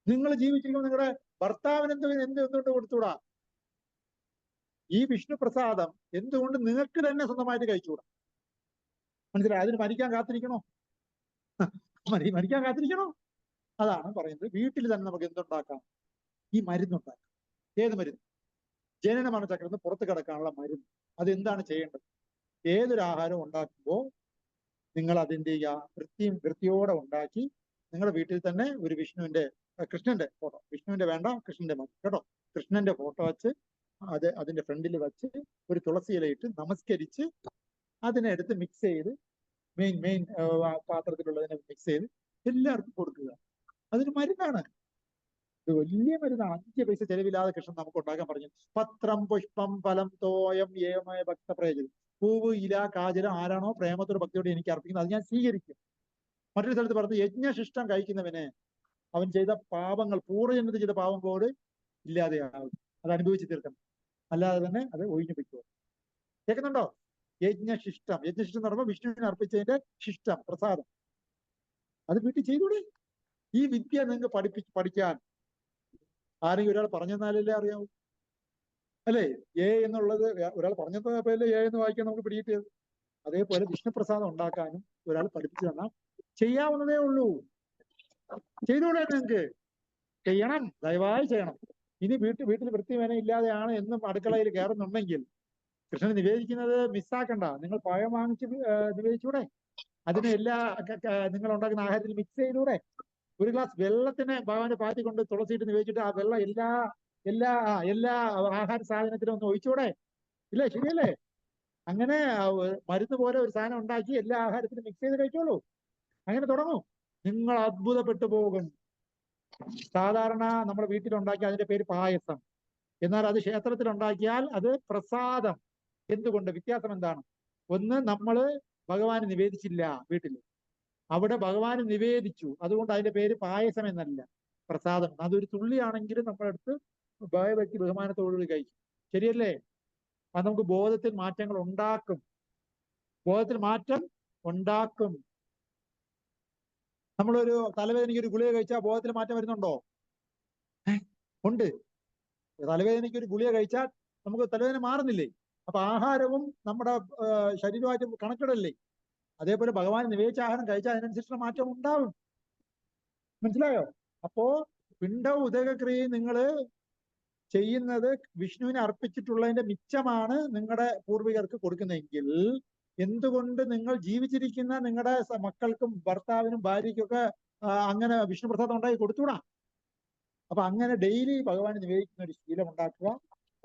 നിങ്ങൾ ജീവിച്ചിരിക്കുമ്പോൾ നിങ്ങളുടെ ഭർത്താവിന് എന്തുകൊണ്ട് കൊടുത്തൂടാ? ഈ വിഷ്ണു പ്രസാദം എന്തുകൊണ്ട് നിങ്ങൾക്ക് തന്നെ സ്വന്തമായിട്ട് കഴിച്ചുകൂടാ? മനസ്സിലായി? അതിന് മരിക്കാൻ കാത്തിരിക്കണോ? മരിക്കാൻ കാത്തിരിക്കണോ? അതാണ് പറയുന്നത്. വീട്ടിൽ തന്നെ നമുക്ക് എന്തുണ്ടാക്കാം? ഈ മരുന്നുണ്ടാക്കാം. ഏത് മരുന്ന്? ജനന മരണചക്രത്തിൽ പുറത്ത് കിടക്കാനുള്ള മരുന്ന്. അതെന്താണ് ചെയ്യേണ്ടത്? ഏതൊരു ആഹാരം ഉണ്ടാക്കുമ്പോൾ നിങ്ങൾ അതിൻ്റെ വൃത്തിയോടെ ഉണ്ടാക്കി നിങ്ങളുടെ വീട്ടിൽ തന്നെ ഒരു കൃഷ്ണന്റെ ഫോട്ടോ, വിഷ്ണുവിന്റെ വേണ്ട, കൃഷ്ണന്റെ മതി കേട്ടോ, കൃഷ്ണന്റെ ഫോട്ടോ വെച്ച് അതിന്റെ ഫ്രണ്ടിൽ വെച്ച് ഒരു തുളസി ഇലയിട്ട് നമസ്കരിച്ച് അതിനെടുത്ത് മിക്സ് ചെയ്ത് മെയിൻ പാത്രത്തിലുള്ളതിനെ മിക്സ് ചെയ്ത് എല്ലാവർക്കും കൊടുക്കുക. അതൊരു മരുന്നാണ്. ഇത് വലിയ മരുന്നാണ്. 5 പൈസ ചെലവില്ലാതെ കൃഷ്ണൻ നമുക്ക് ഉണ്ടാക്കാൻ പറഞ്ഞു. പത്രം പുഷ്പം ഫലം തോയം ഏവമായ ഭക്ത പ്രയോജനം. പൂവ് ഇല കാജലം ആരാണോ പ്രേമത്തോട് ഭക്തിയോട് എനിക്ക് അർപ്പിക്കുന്നത് അത് ഞാൻ സ്വീകരിക്കും. മറ്റൊരു സ്ഥലത്ത് പറഞ്ഞു, യജ്ഞശിഷ്ടം കഴിക്കുന്നവന് അവൻ ചെയ്ത പാപങ്ങൾ, പൂർവ്വജന്മത്തിൽ ചെയ്ത പാപം പോട് ഇല്ലാതെയാകും. അത് അനുഭവിച്ച് തീർക്കണം, അല്ലാതെ തന്നെ അത് ഒഴിഞ്ഞു പൊയ്ക്കോ. കേൾക്കുന്നുണ്ടോ? യജ്ഞശിഷ്ടം എന്ന് പറയുമ്പോൾ വിഷ്ണുവിനെ അർപ്പിച്ചതിന്റെ ശിഷ്ടം, പ്രസാദം. അത് വീട്ടിൽ ചെയ്തൂടെ? ഈ വിദ്യ നിങ്ങൾക്ക് പഠിക്കാൻ ആരെങ്കിലും ഒരാൾ പറഞ്ഞു തന്നാലല്ലേ അറിയാവൂ, അല്ലേ? എന്നുള്ളത് ഒരാൾ പറഞ്ഞു തന്നപ്പോഴല്ലേ എന്ന് വായിക്കാൻ നമുക്ക് പിടികിട്ടിയത്. അതേപോലെ വിഷ്ണുപ്രസാദം ഉണ്ടാക്കാനും ഒരാൾ പഠിപ്പിച്ചു തന്നാൽ ചെയ്യാവുന്നതേ ഉള്ളൂ. ചെയ്തൂടെ? നിങ്ങൾക്ക് ചെയ്യണം, ദയവായി ചെയ്യണം. ഇനി വീട്ടിൽ വൃത്തിമേന ഇല്ലാതെയാണ് എന്നും അടുക്കളയിൽ കയറുന്നുണ്ടെങ്കിൽ കൃഷ്ണന് നിവേദിക്കുന്നത് മിസ്സാക്കണ്ട. നിങ്ങൾ പഴം വാങ്ങിച്ച് നിവേദിച്ചൂടെ? അതിന് നിങ്ങൾ ഉണ്ടാക്കുന്ന ആഹാരത്തിൽ മിക്സ് ചെയ്തൂടെ? ഒരു ഗ്ലാസ് വെള്ളത്തിന് ഭഗവാന്റെ പാത്തിക്കൊണ്ട് തുളസിയിട്ട് നിവേദിച്ചിട്ട് ആ വെള്ളം എല്ലാ ആഹാര സാധനത്തിനും ഒന്ന് ഒഴിച്ചൂടെ? ഇല്ലേ? ശരിയല്ലേ? അങ്ങനെ മരുന്ന് പോലെ ഒരു സാധനം ഉണ്ടാക്കി എല്ലാ ആഹാരത്തിനും മിക്സ് ചെയ്ത് കഴിച്ചോളൂ. അങ്ങനെ തുടങ്ങൂ. നിങ്ങൾ അത്ഭുതപ്പെട്ടു പോകും. സാധാരണ നമ്മുടെ വീട്ടിലുണ്ടാക്കിയ അതിന്റെ പേര് പായസം. എന്നാൽ അത് ക്ഷേത്രത്തിൽ ഉണ്ടാക്കിയാൽ അത് പ്രസാദം. എന്തുകൊണ്ട്? വ്യത്യാസം എന്താണ്? ഒന്ന്, നമ്മള് ഭഗവാന് നിവേദിച്ചില്ല വീട്ടിൽ, അവിടെ ഭഗവാന് നിവേദിച്ചു. അതുകൊണ്ട് അതിന്റെ പേര് പായസം എന്നല്ല, പ്രസാദം. അതൊരു തുള്ളിയാണെങ്കിലും നമ്മളെടുത്ത് ഭയഭക്തി ബഹുമാനത്തോടുകൂടി കഴിക്കും. ശരിയല്ലേ? അത് നമുക്ക് ബോധത്തിൽ മാറ്റങ്ങൾ ഉണ്ടാക്കും. മാറ്റം ഉണ്ടാക്കും. നമ്മളൊരു തലവേദനയ്ക്ക് ഒരു ഗുളിക കഴിച്ചാൽ ബോധത്തിൽ മാറ്റം വരുന്നുണ്ടോ? ഉണ്ട്. തലവേദനയ്ക്ക് ഒരു ഗുളിക കഴിച്ചാൽ നമുക്ക് തലവേദന മാറുന്നില്ലേ? അപ്പൊ ആഹാരവും നമ്മുടെ ശരീരമായിട്ട് കണക്കിടല്ലേ? അതേപോലെ ഭഗവാൻ നിവേദിച്ച ആഹാരം കഴിച്ചാൽ അതിനനുസരിച്ചുള്ള മാറ്റം ഉണ്ടാവും. മനസ്സിലായോ? അപ്പോ പിണ്ഡ ഉദകക്രിയയും നിങ്ങൾ ചെയ്യുന്നത് വിഷ്ണുവിനെ അർപ്പിച്ചിട്ടുള്ളതിന്റെ മിച്ചമാണ് നിങ്ങളുടെ പൂർവികർക്ക് കൊടുക്കുന്നതെങ്കിൽ എന്തുകൊണ്ട് നിങ്ങൾ ജീവിച്ചിരിക്കുന്ന നിങ്ങളുടെ മക്കൾക്കും ഭർത്താവിനും ഭാര്യയ്ക്കൊക്കെ അങ്ങനെ വിഷ്ണു പ്രസാദം ഉണ്ടാക്കി കൊടുത്തൂടാ? അപ്പൊ അങ്ങനെ ഡെയിലി ഭഗവാന് നിവേദിക്കുന്ന ഒരു ശീലം ഉണ്ടാക്കുക.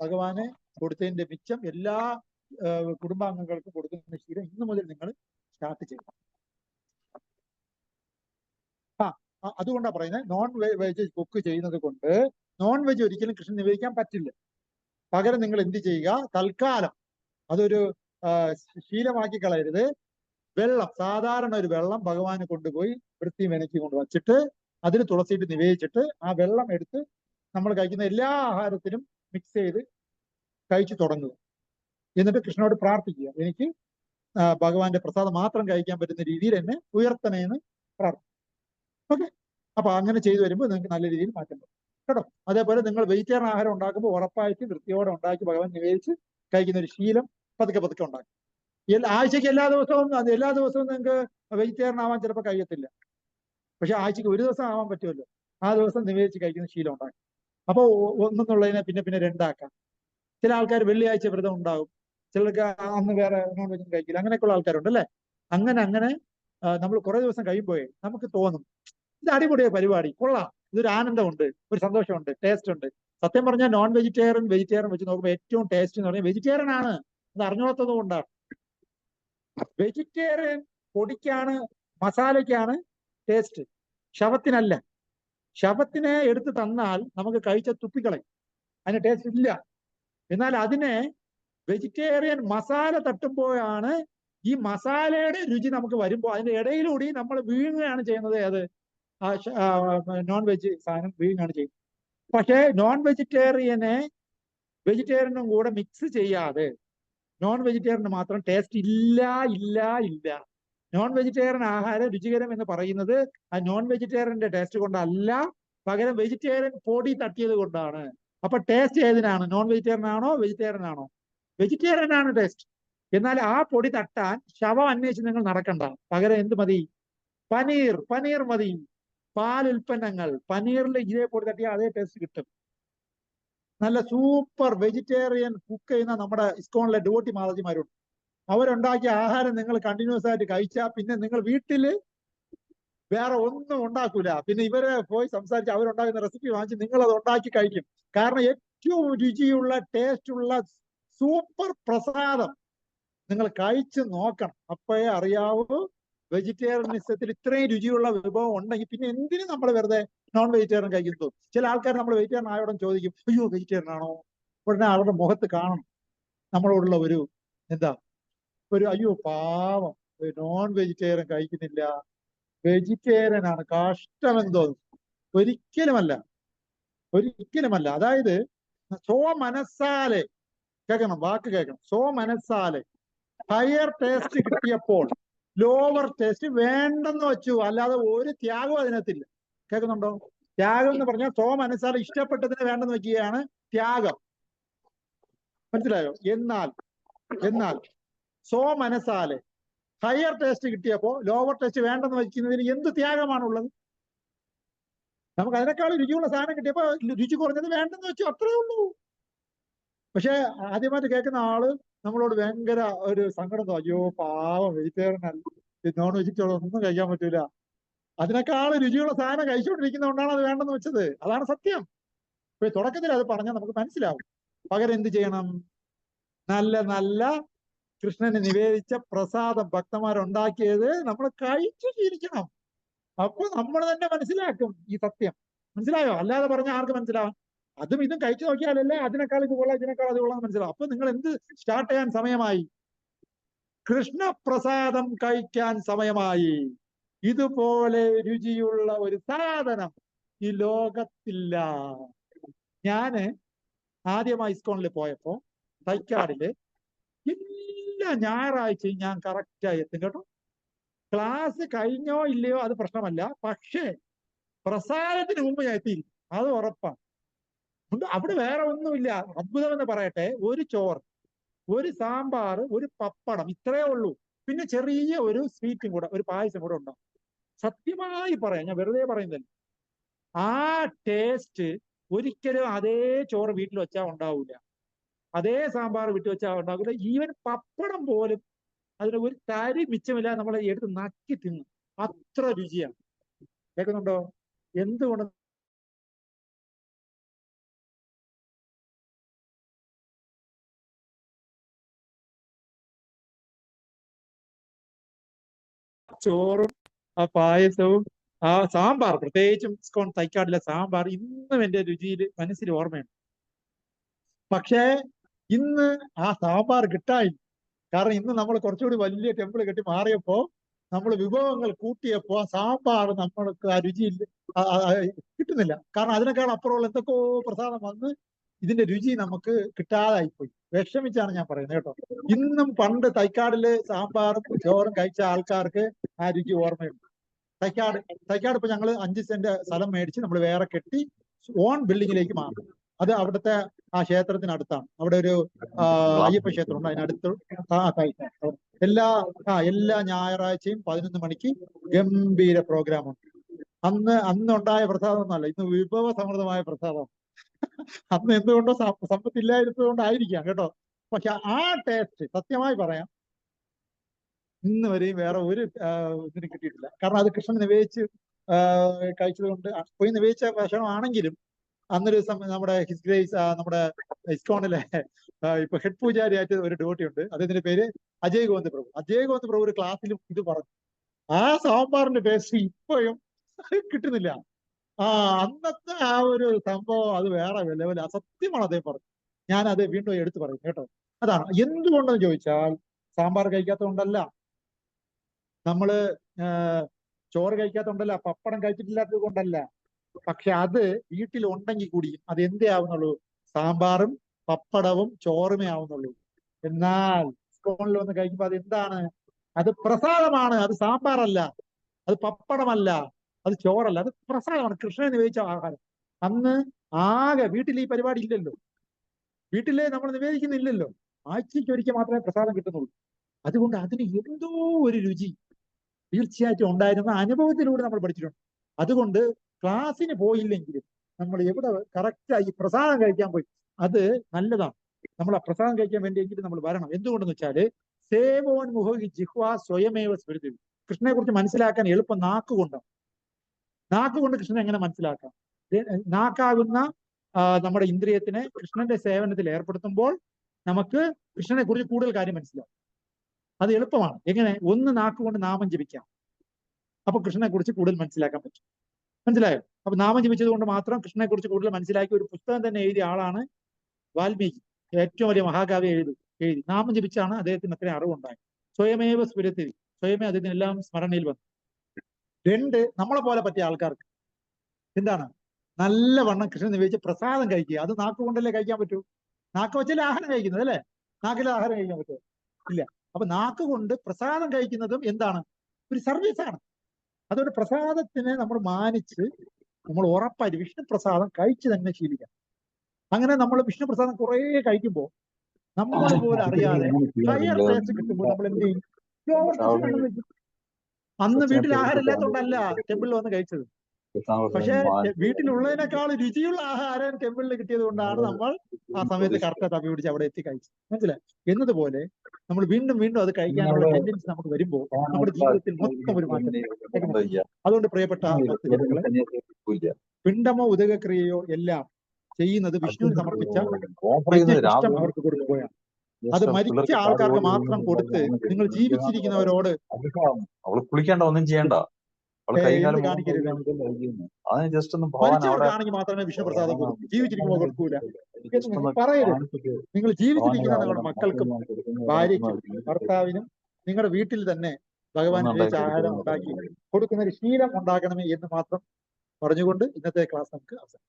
ഭഗവാന് കൊടുത്തതിന്റെ മിച്ചം എല്ലാ കുടുംബാംഗങ്ങൾക്കും കൊടുക്കുന്ന ശീലം ഇന്നു മുതൽ നിങ്ങൾ സ്റ്റാർട്ട് ചെയ്യണം. അതുകൊണ്ടാണ് പറയുന്നത്, നോൺ വെജ് കുക്ക് ചെയ്യുന്നത് കൊണ്ട് നോൺ വെജ് ഒരിക്കലും കൃഷ്ണൻ നിവേദിക്കാൻ പറ്റില്ല. പകരം നിങ്ങൾ എന്ത് ചെയ്യുക? തൽക്കാലം അതൊരു ശീലമാക്കി കളയരുത്. വെള്ളം, സാധാരണ ഒരു വെള്ളം ഭഗവാന് കൊണ്ടുപോയി വൃത്തി മെനക്കി കൊണ്ട് വച്ചിട്ട് അതിന് തുളസിയിട്ട് നിവേദിച്ചിട്ട് ആ വെള്ളം എടുത്ത് നമ്മൾ കഴിക്കുന്ന എല്ലാ ആഹാരത്തിനും മിക്സ് ചെയ്ത് കഴിച്ചു തുടങ്ങുക. എന്നിട്ട് കൃഷ്ണനോട് പ്രാർത്ഥിക്കുക, എനിക്ക് ഭഗവാന്റെ പ്രസാദം മാത്രം കഴിക്കാൻ പറ്റുന്ന രീതിയിൽ എന്നെ ഉയർത്തണേന്ന് പ്രാർത്ഥിക്കുക. ഓക്കെ? അപ്പൊ അങ്ങനെ ചെയ്തു വരുമ്പോൾ നിങ്ങൾക്ക് നല്ല രീതിയിൽ മാറ്റം വരും കേട്ടോ. അതേപോലെ നിങ്ങൾ വെജിറ്റേറിയൻ ആഹാരം ഉണ്ടാക്കുമ്പോൾ ഉറപ്പായിട്ട് വൃത്തിയോടെ ഉണ്ടാക്കി ഭഗവാൻ നിവേദിച്ച് കഴിക്കുന്ന ഒരു ശീലം പതുക്കെ ഉണ്ടാക്കും. ആഴ്ചക്ക് എല്ലാ ദിവസവും നിങ്ങൾക്ക് വെജിറ്റേറിയൻ ആവാൻ ചിലപ്പോൾ കഴിയത്തില്ല. പക്ഷെ ആഴ്ചക്ക് ഒരു ദിവസം ആവാൻ പറ്റുമല്ലോ. ആ ദിവസം നിവേദിച്ച് കഴിക്കുന്ന ശീലം ഉണ്ടാക്കും. അപ്പോൾ ഒന്നെന്നുള്ളതിനെ പിന്നെ പിന്നെ രണ്ടാക്കാം. ചില ആൾക്കാർ വെള്ളിയാഴ്ച വ്രതം ഉണ്ടാകും, ചിലർക്ക് അന്ന് വേറെ നോൺ വെജും കഴിക്കില്ല. അങ്ങനെയൊക്കെയുള്ള ആൾക്കാരുണ്ട് അല്ലേ. അങ്ങനെ നമ്മൾ കുറെ ദിവസം കഴിയുമ്പോഴേ നമുക്ക് തോന്നും ഇത് അടിപൊളിയ പരിപാടി, കൊള്ളാം, ഇതൊരു ആനന്ദമുണ്ട്, ഒരു സന്തോഷമുണ്ട്, ടേസ്റ്റ് ഉണ്ട്. സത്യം പറഞ്ഞാൽ നോൺ വെജിറ്റേറിയൻ വെച്ച് നോക്കുമ്പോൾ ഏറ്റവും ടേസ്റ്റ് എന്ന് പറഞ്ഞാൽ വെജിറ്റേറിയൻ ആണ്. അത് അറിഞ്ഞോളത്തത് കൊണ്ടാണ്. Vegetarian പൊടിക്കാണ്, മസാലയ്ക്കാണ് taste, ശവത്തിനല്ല. ശവത്തിനെ എടുത്ത് തന്നാൽ നമുക്ക് കഴിച്ച തുപ്പിക്കളയും, അതിന് ടേസ്റ്റ് ഇല്ല. എന്നാൽ അതിനെ വെജിറ്റേറിയൻ മസാല തട്ടുമ്പോഴാണ് ഈ മസാലയുടെ രുചി നമുക്ക് വരുമ്പോൾ അതിന്റെ ഇടയിലൂടെ നമ്മൾ വീഴുകയാണ് ചെയ്യുന്നത്. അത് നോൺ വെജ് സാധനം വീഴുകയാണ് ചെയ്യുന്നത്. പക്ഷേ നോൺ വെജിറ്റേറിയനും കൂടെ മിക്സ് ചെയ്യാതെ നോൺ വെജിറ്റേറിയന് മാത്രം ടേസ്റ്റ് ഇല്ല. നോൺ വെജിറ്റേറിയൻ ആഹാരം രുചികരം എന്ന് പറയുന്നത് ആ നോൺ വെജിറ്റേറിയന്റെ ടേസ്റ്റ് കൊണ്ടല്ല, പകരം വെജിറ്റേറിയൻ പൊടി തട്ടിയത് കൊണ്ടാണ്. അപ്പൊ ടേസ്റ്റ് ഏതിനാണ്? നോൺ വെജിറ്റേറിയൻ ആണോ വെജിറ്റേറിയൻ ആണോ? വെജിറ്റേറിയൻ ആണ് ടേസ്റ്റ്. എന്നാൽ ആ പൊടി തട്ടാൻ ശവം അന്വേഷിച്ച് നിങ്ങൾ നടക്കണ്ട. പകരം എന്ത് മതി? പനീർ മതി. പാൽ ഉൽപ്പന്നങ്ങൾ, പനീറിൽ ഇതേ പൊടി തട്ടിയാൽ അതേ ടേസ്റ്റ് കിട്ടും. നല്ല സൂപ്പർ വെജിറ്റേറിയൻ കുക്ക് ചെയ്യുന്ന നമ്മുടെ ഇസ്കോണിലെ ഡ്യൂട്ടി മാതാജിമാരുണ്ട്. അവരുണ്ടാക്കിയ ആഹാരം നിങ്ങൾ കണ്ടിന്യൂസ് ആയിട്ട് കഴിച്ചാൽ പിന്നെ നിങ്ങൾ വീട്ടില് വേറെ ഒന്നും ഉണ്ടാക്കൂല. പിന്നെ ഇവരെ പോയി സംസാരിച്ച് അവരുണ്ടാക്കുന്ന റെസിപ്പി വാങ്ങിച്ച് നിങ്ങൾ അത് ഉണ്ടാക്കി കഴിക്കും. കാരണം ഏറ്റവും രുചിയുള്ള ടേസ്റ്റുള്ള സൂപ്പർ പ്രസാദം നിങ്ങൾ കഴിച്ച് നോക്കണം. അപ്പോഴേ അറിയാവൂ വെജിറ്റേറിയനിസത്തിൽ ഇത്രയും രുചിയുള്ള വിഭവം ഉണ്ടെങ്കിൽ പിന്നെ എന്തിനു നമ്മൾ വെറുതെ നോൺ വെജിറ്റേറിയൻ കഴിക്കുന്നു. ചില ആൾക്കാർ നമ്മൾ വെജിറ്റേറിയൻ ആയോടെ ചോദിക്കും, അയ്യോ വെജിറ്റേറിയൻ ആണോ? ഉടനെ അവരുടെ മുഖത്ത് കാണണം നമ്മളോടുള്ള ഒരു അയ്യോ പാവം നോൺ വെജിറ്റേറിയൻ കഴിക്കുന്നില്ല, വെജിറ്റേറിയൻ ആണ്, കഷ്ടമെന്ന് തോന്നും. ഒരിക്കലുമല്ല. അതായത് മനസ്സാലെ കേൾക്കണം, വാക്ക് കേൾക്കണം. മനസ്സാലെ ഹയർ ടേസ്റ്റ് കിട്ടിയപ്പോൾ ലോവർ ടേസ്റ്റ് വേണ്ടെന്ന് വെച്ചു. അല്ലാതെ ഒരു ത്യാഗവും അതിനകത്തില്ല. കേൾക്കുന്നുണ്ടോ? ത്യാഗം എന്ന് പറഞ്ഞാൽ മനസ്സാലെ ഇഷ്ടപ്പെട്ടതിന് വേണ്ടെന്ന് വെക്കുകയാണ് ത്യാഗം. മനസ്സിലായോ? എന്നാൽ മനസ്സാലെ ഹയർ ടേസ്റ്റ് കിട്ടിയപ്പോ ലോവർ ടേസ്റ്റ് വേണ്ടെന്ന് വയ്ക്കുന്നതിന് എന്ത് ത്യാഗമാണുള്ളത്? നമുക്ക് അതിനേക്കാൾ രുചിയുള്ള സാധനം കിട്ടിയപ്പോ രുചി കുറഞ്ഞത് വേണ്ടെന്ന് വെച്ചു, അത്രേ ഉള്ളൂ. പക്ഷെ ആദ്യമായിട്ട് കേൾക്കുന്ന ആള് നമ്മളോട് ഭയങ്കര ഒരു സങ്കടം, അയ്യോ പാവം വെജിറ്റേറിയൻ അല്ല, നോൺ വെജിറ്റേറിയൻ ഒന്നും കഴിക്കാൻ പറ്റൂല, അതിനേക്കാൾ രുചിയുള്ള സാധനം കഴിച്ചുകൊണ്ടിരിക്കുന്നതുകൊണ്ടാണ് അത് വേണ്ടെന്ന് വെച്ചത്. അതാണ് സത്യം. ഇപ്പൊ തുടക്കത്തിൽ അത് പറഞ്ഞാൽ നമുക്ക് മനസ്സിലാവും. പകരം എന്ത് ചെയ്യണം? നല്ല കൃഷ്ണന് നിവേദിച്ച പ്രസാദം ഭക്തന്മാരുണ്ടാക്കിയത് നമ്മൾ കഴിച്ചു ശീലിക്കണം. അപ്പൊ നമ്മൾ തന്നെ മനസ്സിലാക്കും ഈ സത്യം. മനസ്സിലായോ? അല്ലാതെ പറഞ്ഞാൽ ആർക്ക് മനസ്സിലാവും? അതും ഇതും കഴിച്ചു നോക്കിയാലല്ലേ അതിനേക്കാൾ ഇത് കൊള്ളാം ഇതിനേക്കാൾ അത് കൊള്ളാൻ മനസ്സിലാവും. അപ്പൊ നിങ്ങൾ എന്ത് സ്റ്റാർട്ട് ചെയ്യാൻ സമയമായി? കൃഷ്ണപ്രസാദം കഴിക്കാൻ സമയമായി. ഇതുപോലെ രുചിയുള്ള ഒരു സാധനം ഈ ലോകത്തില്ല. ഞാന് ആദ്യമായി ഇസ്കോണിൽ പോയപ്പോ തൈക്കാടില് എല്ലാ ഞായറാഴ്ചയും ഞാൻ കറക്റ്റായി എത്തും കേട്ടോ. ക്ലാസ് കഴിഞ്ഞോ ഇല്ലയോ അത് പ്രശ്നമല്ല, പക്ഷേ പ്രസാദത്തിന് മുമ്പ് ഞാൻ എത്തിയിരിക്കും, അത് ഉറപ്പാണ്. അവിടെ വേറെ ഒന്നുമില്ല. അത്ഭുതം എന്ന് പറയട്ടെ, ഒരു ചോറ്, ഒരു സാമ്പാർ, ഒരു പപ്പടം, ഇത്രയേ ഉള്ളൂ. പിന്നെ ചെറിയ ഒരു സ്വീറ്റും കൂടെ, ഒരു പായസം കൂടെ ഉണ്ടാവും. സത്യമായി പറയാം, ഞാൻ വെറുതെ പറയുന്നില്ല. ആ ടേസ്റ്റ് ഒരിക്കലും അതേ ചോറ് വീട്ടിൽ വെച്ചാൽ ഉണ്ടാവില്ല, അതേ സാമ്പാർ വീട്ടിൽ വെച്ചാൽ ഉണ്ടാവില്ല. ഈവൻ പപ്പടം പോലും അതിന് ഒരു തരി മിച്ചമില്ല, നമ്മൾ എടുത്ത് നക്കി തിന്നു, അത്ര രുചിയാണ്. കേൾക്കുന്നുണ്ടോ? എന്തുകൊണ്ട്? ചോറും ആ പായസവും ആ സാമ്പാർ, പ്രത്യേകിച്ചും ഇസ്കോൺ തൈക്കാടിലെ സാമ്പാർ ഇന്നും എന്റെ മനസ്സിൽ ഓർമ്മയുണ്ട്. പക്ഷേ ഇന്ന് ആ സാമ്പാർ കിട്ടായി. കാരണം ഇന്ന് നമ്മൾ കുറച്ചുകൂടി വലിയ ടെമ്പിൾ കെട്ടി മാറിയപ്പോ നമ്മൾ വിഭവങ്ങൾ കൂട്ടിയപ്പോ ആ സാമ്പാർ നമ്മൾക്ക് ആ രുചിയിൽ കിട്ടുന്നില്ല. കാരണം അതിനേക്കാൾ അപ്പുറമുള്ള എന്തൊക്കെയോ പ്രസാദം വന്ന് ഇതിന്റെ രുചി നമുക്ക് കിട്ടാതായിപ്പോയി. വിഷമിച്ചാണ് ഞാൻ പറയുന്നത് കേട്ടോ. ഇന്നും പണ്ട് തൈക്കാടില് സാമ്പാറും ചോറും കഴിച്ച ആൾക്കാർക്ക് ആ രുചി ഓർമ്മയുണ്ട്. തൈക്കാട് ഇപ്പൊ ഞങ്ങൾ 5 സെന്റ് സ്ഥലം മേടിച്ച് നമ്മൾ വേറെ കെട്ടി ഓൺ ബിൽഡിങ്ങിലേക്ക് മാറി. അത് അവിടുത്തെ ആ ക്ഷേത്രത്തിനടുത്താണ്. അവിടെ ഒരു അയ്യപ്പ ക്ഷേത്രമുണ്ട്, അതിനടുത്ത് എല്ലാ ഞായറാഴ്ചയും 11 മണിക്ക് ഗംഭീര പ്രോഗ്രാമുണ്ട്. അന്നുണ്ടായ പ്രസാദം ഒന്നല്ല, ഇന്ന് വിഭവസമൃദ്ധമായ പ്രസാദം. അന്ന് എന്തുകൊണ്ടോ സമ്പത്തില്ലായിരുന്നത് കൊണ്ടായിരിക്കാം കേട്ടോ. പക്ഷെ ആ ടേസ്റ്റ് സത്യമായി പറയാം ഇന്ന് വരെയും വേറെ ഒരു ഇതിന് കിട്ടിയിട്ടില്ല. കാരണം അത് കൃഷ്ണൻ നിവേദിച്ച് കഴിച്ചത് കൊണ്ട്, പോയി നിവേദിച്ച ഭക്ഷണമാണെങ്കിലും അന്നൊരു ദിവസം നമ്മുടെ ഹിസ് ഗ്രേസ് നമ്മുടെ ഇസ്കോണിലെ ഇപ്പൊ ഹെഡ് പൂജാരിയായിട്ട് ഒരു ഡ്യൂട്ടി ഉണ്ട്. അദ്ദേഹത്തിന്റെ പേര് അജയ് ഗോവിന്ദ് പ്രഭു. അജയ് ഗോവിന്ദ് പ്രഭു ഒരു ക്ലാസ്സിലും ഇത് പറഞ്ഞു. ആ സാമ്പാറിന്റെ ടേസ്റ്റ് ഇപ്പോഴും കിട്ടുന്നില്ല. അന്നത്തെ ആ ഒരു സംഭവം അത് വേറെ ലെവൽ. അസത്യമാണ് അദ്ദേഹം പറഞ്ഞു. ഞാനത് വീണ്ടും എടുത്തു പറയും കേട്ടോ. അതാണ് എന്തുകൊണ്ടെന്ന് ചോദിച്ചാൽ സാമ്പാർ കഴിക്കാത്തതുകൊണ്ടല്ല, നമ്മള് ചോറ് കഴിക്കാത്തതുകൊണ്ടല്ല, പപ്പടം കഴിച്ചിട്ടില്ലാത്തത് കൊണ്ടല്ല. പക്ഷെ അത് വീട്ടിൽ ഉണ്ടെങ്കിൽ കൂടി അത് എന്തേ ആവുന്നുള്ളൂ? സാമ്പാറും പപ്പടവും ചോറുമേ ആവുന്നുള്ളൂ. എന്നാൽ സ്കൂളിൽ വന്ന് കഴിക്കുമ്പോൾ അത് എന്താണ്? അത് പ്രസാദമാണ്. അത് സാമ്പാറല്ല, അത് പപ്പടമല്ല, അത് ചോറല്ല, അത് പ്രസാദമാണ്. കൃഷ്ണനെ നിവേദിച്ച ആഹാരം. അന്ന് ആകെ വീട്ടിൽ ഈ പരിപാടി ഇല്ലല്ലോ, വീട്ടിലെ നമ്മൾ നിവേദിക്കുന്നില്ലല്ലോ. ആഴ്ചയ്ക്ക് ഒരിക്കൽ മാത്രമേ പ്രസാദം കിട്ടുന്നുള്ളൂ. അതുകൊണ്ട് അതിന് എന്തോ ഒരു രുചി തീർച്ചയായിട്ടും ഉണ്ടായിരുന്ന അനുഭവത്തിലൂടെ നമ്മൾ പഠിച്ചിട്ടുണ്ട്. അതുകൊണ്ട് ക്ലാസ്സിന് പോയില്ലെങ്കിലും നമ്മൾ എവിടെ കറക്റ്റായി പ്രസാദം കഴിക്കാൻ പോയി, അത് നല്ലതാണ്. നമ്മൾ ആ പ്രസാദം കഴിക്കാൻ വേണ്ടിയെങ്കിലും നമ്മൾ വരണം. എന്തുകൊണ്ടെന്ന് വെച്ചാല് സേവോൻ മുഹി ജിഹ്വാ സ്വയമേവ സ്മൃതി. കൃഷ്ണനെ കുറിച്ച് മനസ്സിലാക്കാൻ എളുപ്പം നാക്കുകൊണ്ടാണ്. നാക്കുകൊണ്ട് കൃഷ്ണനെ എങ്ങനെ മനസ്സിലാക്കാം? നാക്കാകുന്ന നമ്മുടെ ഇന്ദ്രിയത്തിനെ കൃഷ്ണന്റെ സേവനത്തിൽ ഏർപ്പെടുത്തുമ്പോൾ നമുക്ക് കൃഷ്ണനെ കുറിച്ച് കൂടുതൽ കാര്യം മനസ്സിലാവും. അത് എളുപ്പമാണ്. എങ്ങനെ? ഒന്ന് നാക്കുകൊണ്ട് നാമം ജപിക്കാം. അപ്പൊ കൃഷ്ണനെ കുറിച്ച് കൂടുതൽ മനസ്സിലാക്കാൻ പറ്റും. മനസ്സിലായോ? അപ്പൊ നാമം ജപിച്ചത് കൊണ്ട് മാത്രം കൃഷ്ണനെ കുറിച്ച് കൂടുതൽ മനസ്സിലാക്കി ഒരു പുസ്തകം തന്നെ എഴുതിയ ആളാണ് വാൽമീകി. ഏറ്റവും വലിയ മഹാകാവ്യം എഴുതി നാമം ജപിച്ചാണ് അദ്ദേഹത്തിന് അത്രയും അറിവുണ്ടായത്. സ്വയമേവ സ്ഫുരത്തി, സ്വയമേ അദ്ദേഹത്തിന് എല്ലാം സ്മരണയിൽ വന്നു. രണ്ട്, നമ്മളെ പോലെ പറ്റിയ ആൾക്കാർക്ക് എന്താണ്? നല്ലവണ്ണം കൃഷ്ണൻ നിവേദിച്ച് പ്രസാദം കഴിക്കുക. അത് നാക്കുകൊണ്ടല്ലേ കഴിക്കാൻ പറ്റൂ? നാക്ക് വെച്ചല്ലേ ആഹാരം കഴിക്കുന്നത്, അല്ലേ? നാക്കിലെ ആഹാരം കഴിക്കാൻ പറ്റുമോ? ഇല്ല. അപ്പൊ നാക്ക് കൊണ്ട് പ്രസാദം കഴിക്കുന്നതും എന്താണ്? ഒരു സർവീസാണ്. അതുകൊണ്ട് പ്രസാദത്തിനെ നമ്മൾ മാനിച്ച് നമ്മൾ ഉറപ്പായിട്ട് വിഷ്ണു പ്രസാദം കഴിച്ച് തന്നെ ശീലിക്കാം. അങ്ങനെ നമ്മൾ വിഷ്ണു പ്രസാദം കുറേ കഴിക്കുമ്പോൾ നമ്മൾ പോലും അറിയാതെ ഹയർ ടേസ്റ്റ് കിട്ടുമ്പോൾ നമ്മൾ എന്ത് ചെയ്യും? അന്ന് വീട്ടിൽ ആഹാരം ഇല്ലാത്തതുകൊണ്ടല്ല ടെമ്പിളിൽ വന്ന് കഴിച്ചത്. പക്ഷെ വീട്ടിലുള്ളതിനേക്കാൾ രുചിയുള്ള ആഹാരം ടെമ്പിളിൽ കിട്ടിയത് കൊണ്ടാണ് നമ്മൾ ആ സമയത്ത് കറക്റ്റ് തപ്പി പിടിച്ച് അവിടെ എത്തി കഴിച്ചത്. മനസ്സിലായി? എന്നതുപോലെ നമ്മൾ വീണ്ടും വീണ്ടും അത് കഴിക്കാനുള്ള ടെൻഡൻസി നമുക്ക് വരുമ്പോൾ നമ്മുടെ ജീവിതത്തിൽ മൊത്തം ഒരു മാറ്റം. അതുകൊണ്ട് പ്രിയപ്പെട്ട ഭക്തജനങ്ങളെ, പിണ്ടമോ ഉദകക്രിയയോ എല്ലാം ചെയ്യുന്നത് വിഷ്ണുവിന് സമർപ്പിച്ച ഇഷ്ടം അവർക്ക് കൊടുക്കുകയാണ്. അത് മരിച്ച ആൾക്കാർക്ക് മാത്രം കൊടുത്ത് നിങ്ങൾ ജീവിച്ചിരിക്കുന്നവരോട് കുളിക്കേണ്ട, ഒന്നും ചെയ്യണ്ട, മരിച്ചവർക്കാണെങ്കിൽ മാത്രമേ വിഷ്ണു പ്രസാദം കൊടുക്കൂ, ജീവിച്ചിരിക്കുമ്പോൾ കൊടുക്കൂല എന്ന് നിങ്ങൾ പറയരുത്. നിങ്ങൾ ജീവിച്ചിരിക്കുന്ന നിങ്ങളുടെ മക്കൾക്കും ഭാര്യയ്ക്കും ഭർത്താവിനും നിങ്ങളുടെ വീട്ടിൽ തന്നെ ഭഗവാൻ നിവേദിച്ച ആഹാരം ഉണ്ടാക്കി കൊടുക്കുന്ന ഒരു ശീലം ഉണ്ടാക്കണമേ എന്ന് മാത്രം പറഞ്ഞുകൊണ്ട് ഇന്നത്തെ ക്ലാസ് നമുക്ക് അവസാനം.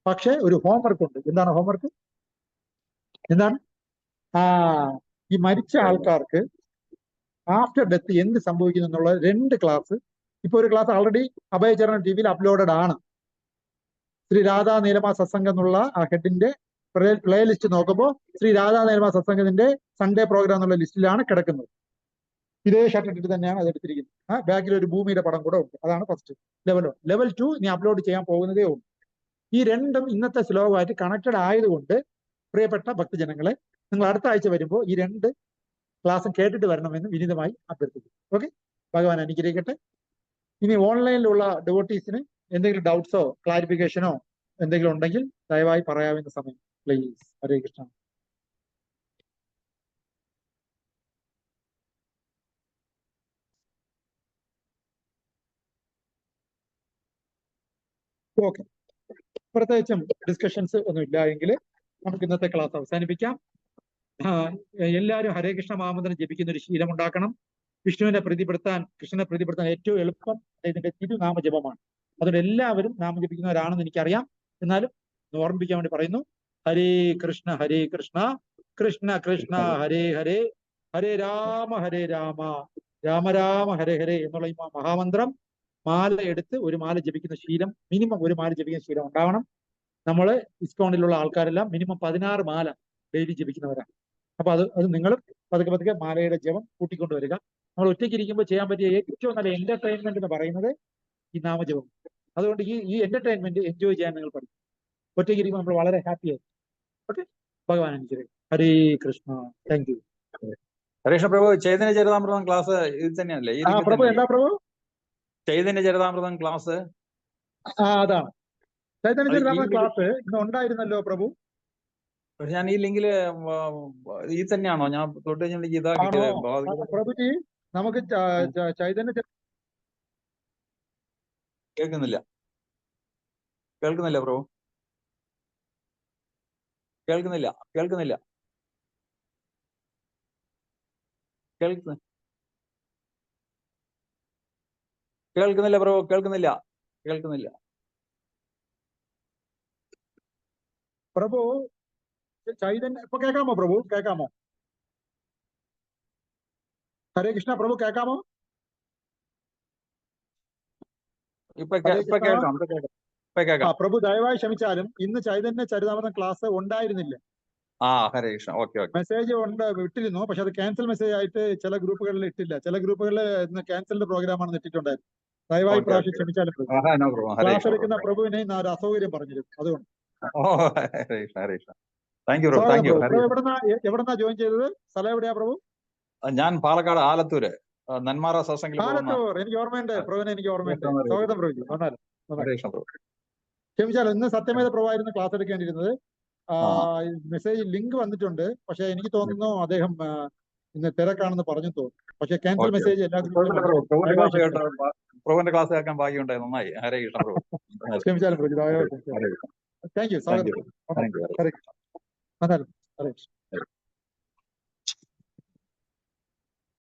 പക്ഷെ ഒരു ഹോംവർക്ക് ഉണ്ട്. എന്താണ് ഹോംവർക്ക്? എന്താണ്? ഈ മരിച്ച ആൾക്കാർക്ക് ആഫ്റ്റർ ഡെത്ത് എന്ത് സംഭവിക്കുന്നു എന്നുള്ള 2 ക്ലാസ്. ഇപ്പൊ ഒരു ക്ലാസ് ഓൾറെഡി അഭയചരണ ടിവിയിൽ അപ്ലോഡഡ് ആണ്. ശ്രീ രാധാ നീലമ സത്സംഗം എന്നുള്ള ആ ഹെഡിന്റെ പ്ലേ ലിസ്റ്റ് നോക്കുമ്പോൾ ശ്രീ രാധാ നീലമ സത്സംഗത്തിന്റെ സൺഡേ പ്രോഗ്രാം എന്നുള്ള ലിസ്റ്റിലാണ് കിടക്കുന്നത്. ഇതേ ഷർട്ട് ഇട്ടിട്ട് തന്നെയാണ് അത് എടുത്തിരിക്കുന്നത്. ബാക്കിൽ ഒരു ഭൂമിയുടെ പടം കൂടെ ഉണ്ട്. അതാണ് ഫസ്റ്റ്. ലെവൽ 1. ലെവൽ 2 ഇനി അപ്ലോഡ് ചെയ്യാൻ പോകുന്നതേ ഉള്ളൂ. ഈ രണ്ടും ഇന്നത്തെ ശ്ലോകമായിട്ട് കണക്റ്റഡ് ആയതുകൊണ്ട് പ്രിയപ്പെട്ട ഭക്തജനങ്ങളെ, നിങ്ങൾ അടുത്ത ആഴ്ച വരുമ്പോൾ ഈ 2 ക്ലാസ്സും കേട്ടിട്ട് വരണമെന്ന് വിനീതമായി അഭ്യർത്ഥിക്കുന്നു. ഓക്കെ? ഭഗവാൻ അനുഗ്രഹിക്കട്ടെ. ഇനി ഓൺലൈനിലുള്ള ഡിവോട്ടീസിന് എന്തെങ്കിലും ഡൗട്ട്സോ ക്ലാരിഫിക്കേഷനോ എന്തെങ്കിലും ഉണ്ടെങ്കിൽ ദയവായി പറയാവുന്ന സമയം പ്ലീസ്. ഹരേ കൃഷ്ണ. ഓക്കെ, പ്രത്യേകിച്ചും ഡിസ്കഷൻസ് ഒന്നും ഇല്ല എങ്കിൽ നമുക്ക് ഇന്നത്തെ ക്ലാസ് അവസാനിപ്പിക്കാം. എല്ലാവരും ഹരേ കൃഷ്ണ മഹാമന്ത്രം ജപിക്കുന്ന ഒരു ശീലം ഉണ്ടാക്കണം. വിഷ്ണുവിനെ പ്രീതിപ്പെടുത്താൻ, കൃഷ്ണനെ പ്രീതിപ്പെടുത്താൻ ഏറ്റവും എളുപ്പം ഇതിന്റെ തിരുനാമ ജപമാണ്. അതുകൊണ്ട് എല്ലാവരും നാമം ജപിക്കുന്നവരാണെന്ന് എനിക്കറിയാം. എന്നാലും ഓർമ്മിപ്പിക്കാൻ വേണ്ടി പറയുന്നു. ഹരേ കൃഷ്ണ കൃഷ്ണ കൃഷ്ണ ഹരേ ഹരേ, ഹരേ രാമ രാമ രാമ ഹരേ ഹരേ എന്നുള്ള ഈ മഹാമന്ത്രം മാല എടുത്ത് ഒരു മാല ജപിക്കുന്ന ശീലം, മിനിമം ഒരു മാല ജപിക്കുന്ന ശീലം ഉണ്ടാവണം. നമ്മള് ഇസ്കോണിലുള്ള ആൾക്കാരെല്ലാം മിനിമം 16 മാല ഡെയിലി ജപിക്കുന്നവരാണ്. അപ്പൊ അത് നിങ്ങളും പതുക്കെ പതുക്കെ മാലയുടെ ജപം കൂട്ടിക്കൊണ്ടുവരിക. നമ്മൾ ഒറ്റയ്ക്ക് ഇരിക്കുമ്പോൾ ചെയ്യാൻ പറ്റിയ ഏറ്റവും നല്ല എന്റർടൈൻമെന്റ് എന്ന് പറയുന്നത് ഈ നാമജപം. അതുകൊണ്ട് ഈ എന്റർടൈൻമെന്റ് എൻജോയ് ചെയ്യാൻ നിങ്ങൾ പഠിക്കും. ഒറ്റയ്ക്ക് ഇരിക്കുമ്പോൾ നമ്മൾ വളരെ ഹാപ്പി ആയിരിക്കും. ഓക്കെ, ഭഗവാൻ അനുഗ്രഹിക്കട്ടെ. ഹരേ കൃഷ്ണ. Thank you. ഹരേഷ് പ്രഭു, ചൈതന്യ ചരിതാമൃതം ക്ലാസ് ഇത് തന്നെയല്ലേ? ഈ ലിങ്കിൽ പ്രഭു, എന്താ തന്നെയല്ലേ പ്രഭു? ചൈതന്യ ചരിതാമൃതം ക്ലാസ്? അതാണ് ചൈതന്യ അത് ഈ ചരിതാമൃതം ക്ലാസ് ഇന്ന് ഉണ്ടായിരുന്നല്ലോ പ്രഭു. പക്ഷെ ഞാൻ ഈ ലിങ്കില് ഈ തന്നെയാണോ ഞാൻ തൊട്ട് കഴിഞ്ഞിട്ടുണ്ടെങ്കിൽ ഇതാ ആണോ കിട്ടിയത്? പ്രഭുജി? നമുക്ക് ചൈതന്യ കേൾക്കുന്നില്ല പ്രഭു, കേൾക്കുന്നില്ല കേൾക്കുന്നില്ല പ്രഭു, കേൾക്കുന്നില്ല. പ്രഭു ചൈതന്യ ഇപ്പൊ കേൾക്കാമോ പ്രഭു? കേൾക്കാമോ? ഹരേ കൃഷ്ണ പ്രഭു, കേൾക്കാമോ? ഇപ്പൊ കേൾക്കാം. പ്രഭു ദയവായി ക്ഷമിച്ചാലും ഇന്ന് ചൈതന്യ ചരിതാമൃതം ക്ലാസ് ഉണ്ടായിരുന്നില്ല. ഹരേ കൃഷ്ണ. ഓക്കെ. മെസ്സേജ് ഇട്ടിരുന്നു, പക്ഷെ അത് ക്യാൻസൽ മെസ്സേജ് ആയിട്ട് ചില ഗ്രൂപ്പുകളിൽ ഇട്ടില്ല. ചില ഗ്രൂപ്പുകളിൽ ഇന്ന് ക്യാൻസൽഡ് പ്രോഗ്രാം ആണ് ഇട്ടിട്ടുണ്ടായിരുന്നു. ദയവായി പ്രാവശ്യം ക്ഷമിച്ചാലും ക്ലാസ് എടുക്കുന്ന പ്രഭുവിനെ ഇന്ന് ഒരു അസൗകര്യം പറഞ്ഞിരുന്നു. അതുകൊണ്ട് എവിടെന്നാ ജോയിൻ ചെയ്തത്? സ്ഥലം എവിടെയാ പ്രഭു? ഞാൻ പാലക്കാട് ആലത്തൂര് നെന്മാറ സത്സംഗത്തിൽ. ആലത്തൂർ. എനിക്ക് ഓർമ്മയുണ്ട് പ്രഭുവിനെ, എനിക്ക് ഓർമ്മയുണ്ട്. സ്വാഗതം പ്രഭുജി. വന്നാലും ക്ഷമിച്ചാലും ഇന്ന് സത്യമേത പ്രഭുവായിരുന്നു ക്ലാസ് എടുക്കേണ്ടിയിരുന്നത്. മെസ്സേജ് ലിങ്ക് വന്നിട്ടുണ്ട്, പക്ഷെ എനിക്ക് തോന്നുന്നു അദ്ദേഹം ഇന്ന് തിരക്കാണെന്ന് പറഞ്ഞു തോന്നുന്നു. പക്ഷെ ക്യാൻസൽ മെസ്സേജ് എല്ലാ പ്രഭുവിന്റെ ക്ലാസ് കേൾക്കാൻ ഭാഗ്യമുണ്ടായി. നന്നായി. ഹരേ കൃഷ്ണ പ്രഭു. ക്ഷമിച്ചാലും പ്രഭു. Thank you. സ്വാഗതം. ഹരേ കൃഷ്ണ.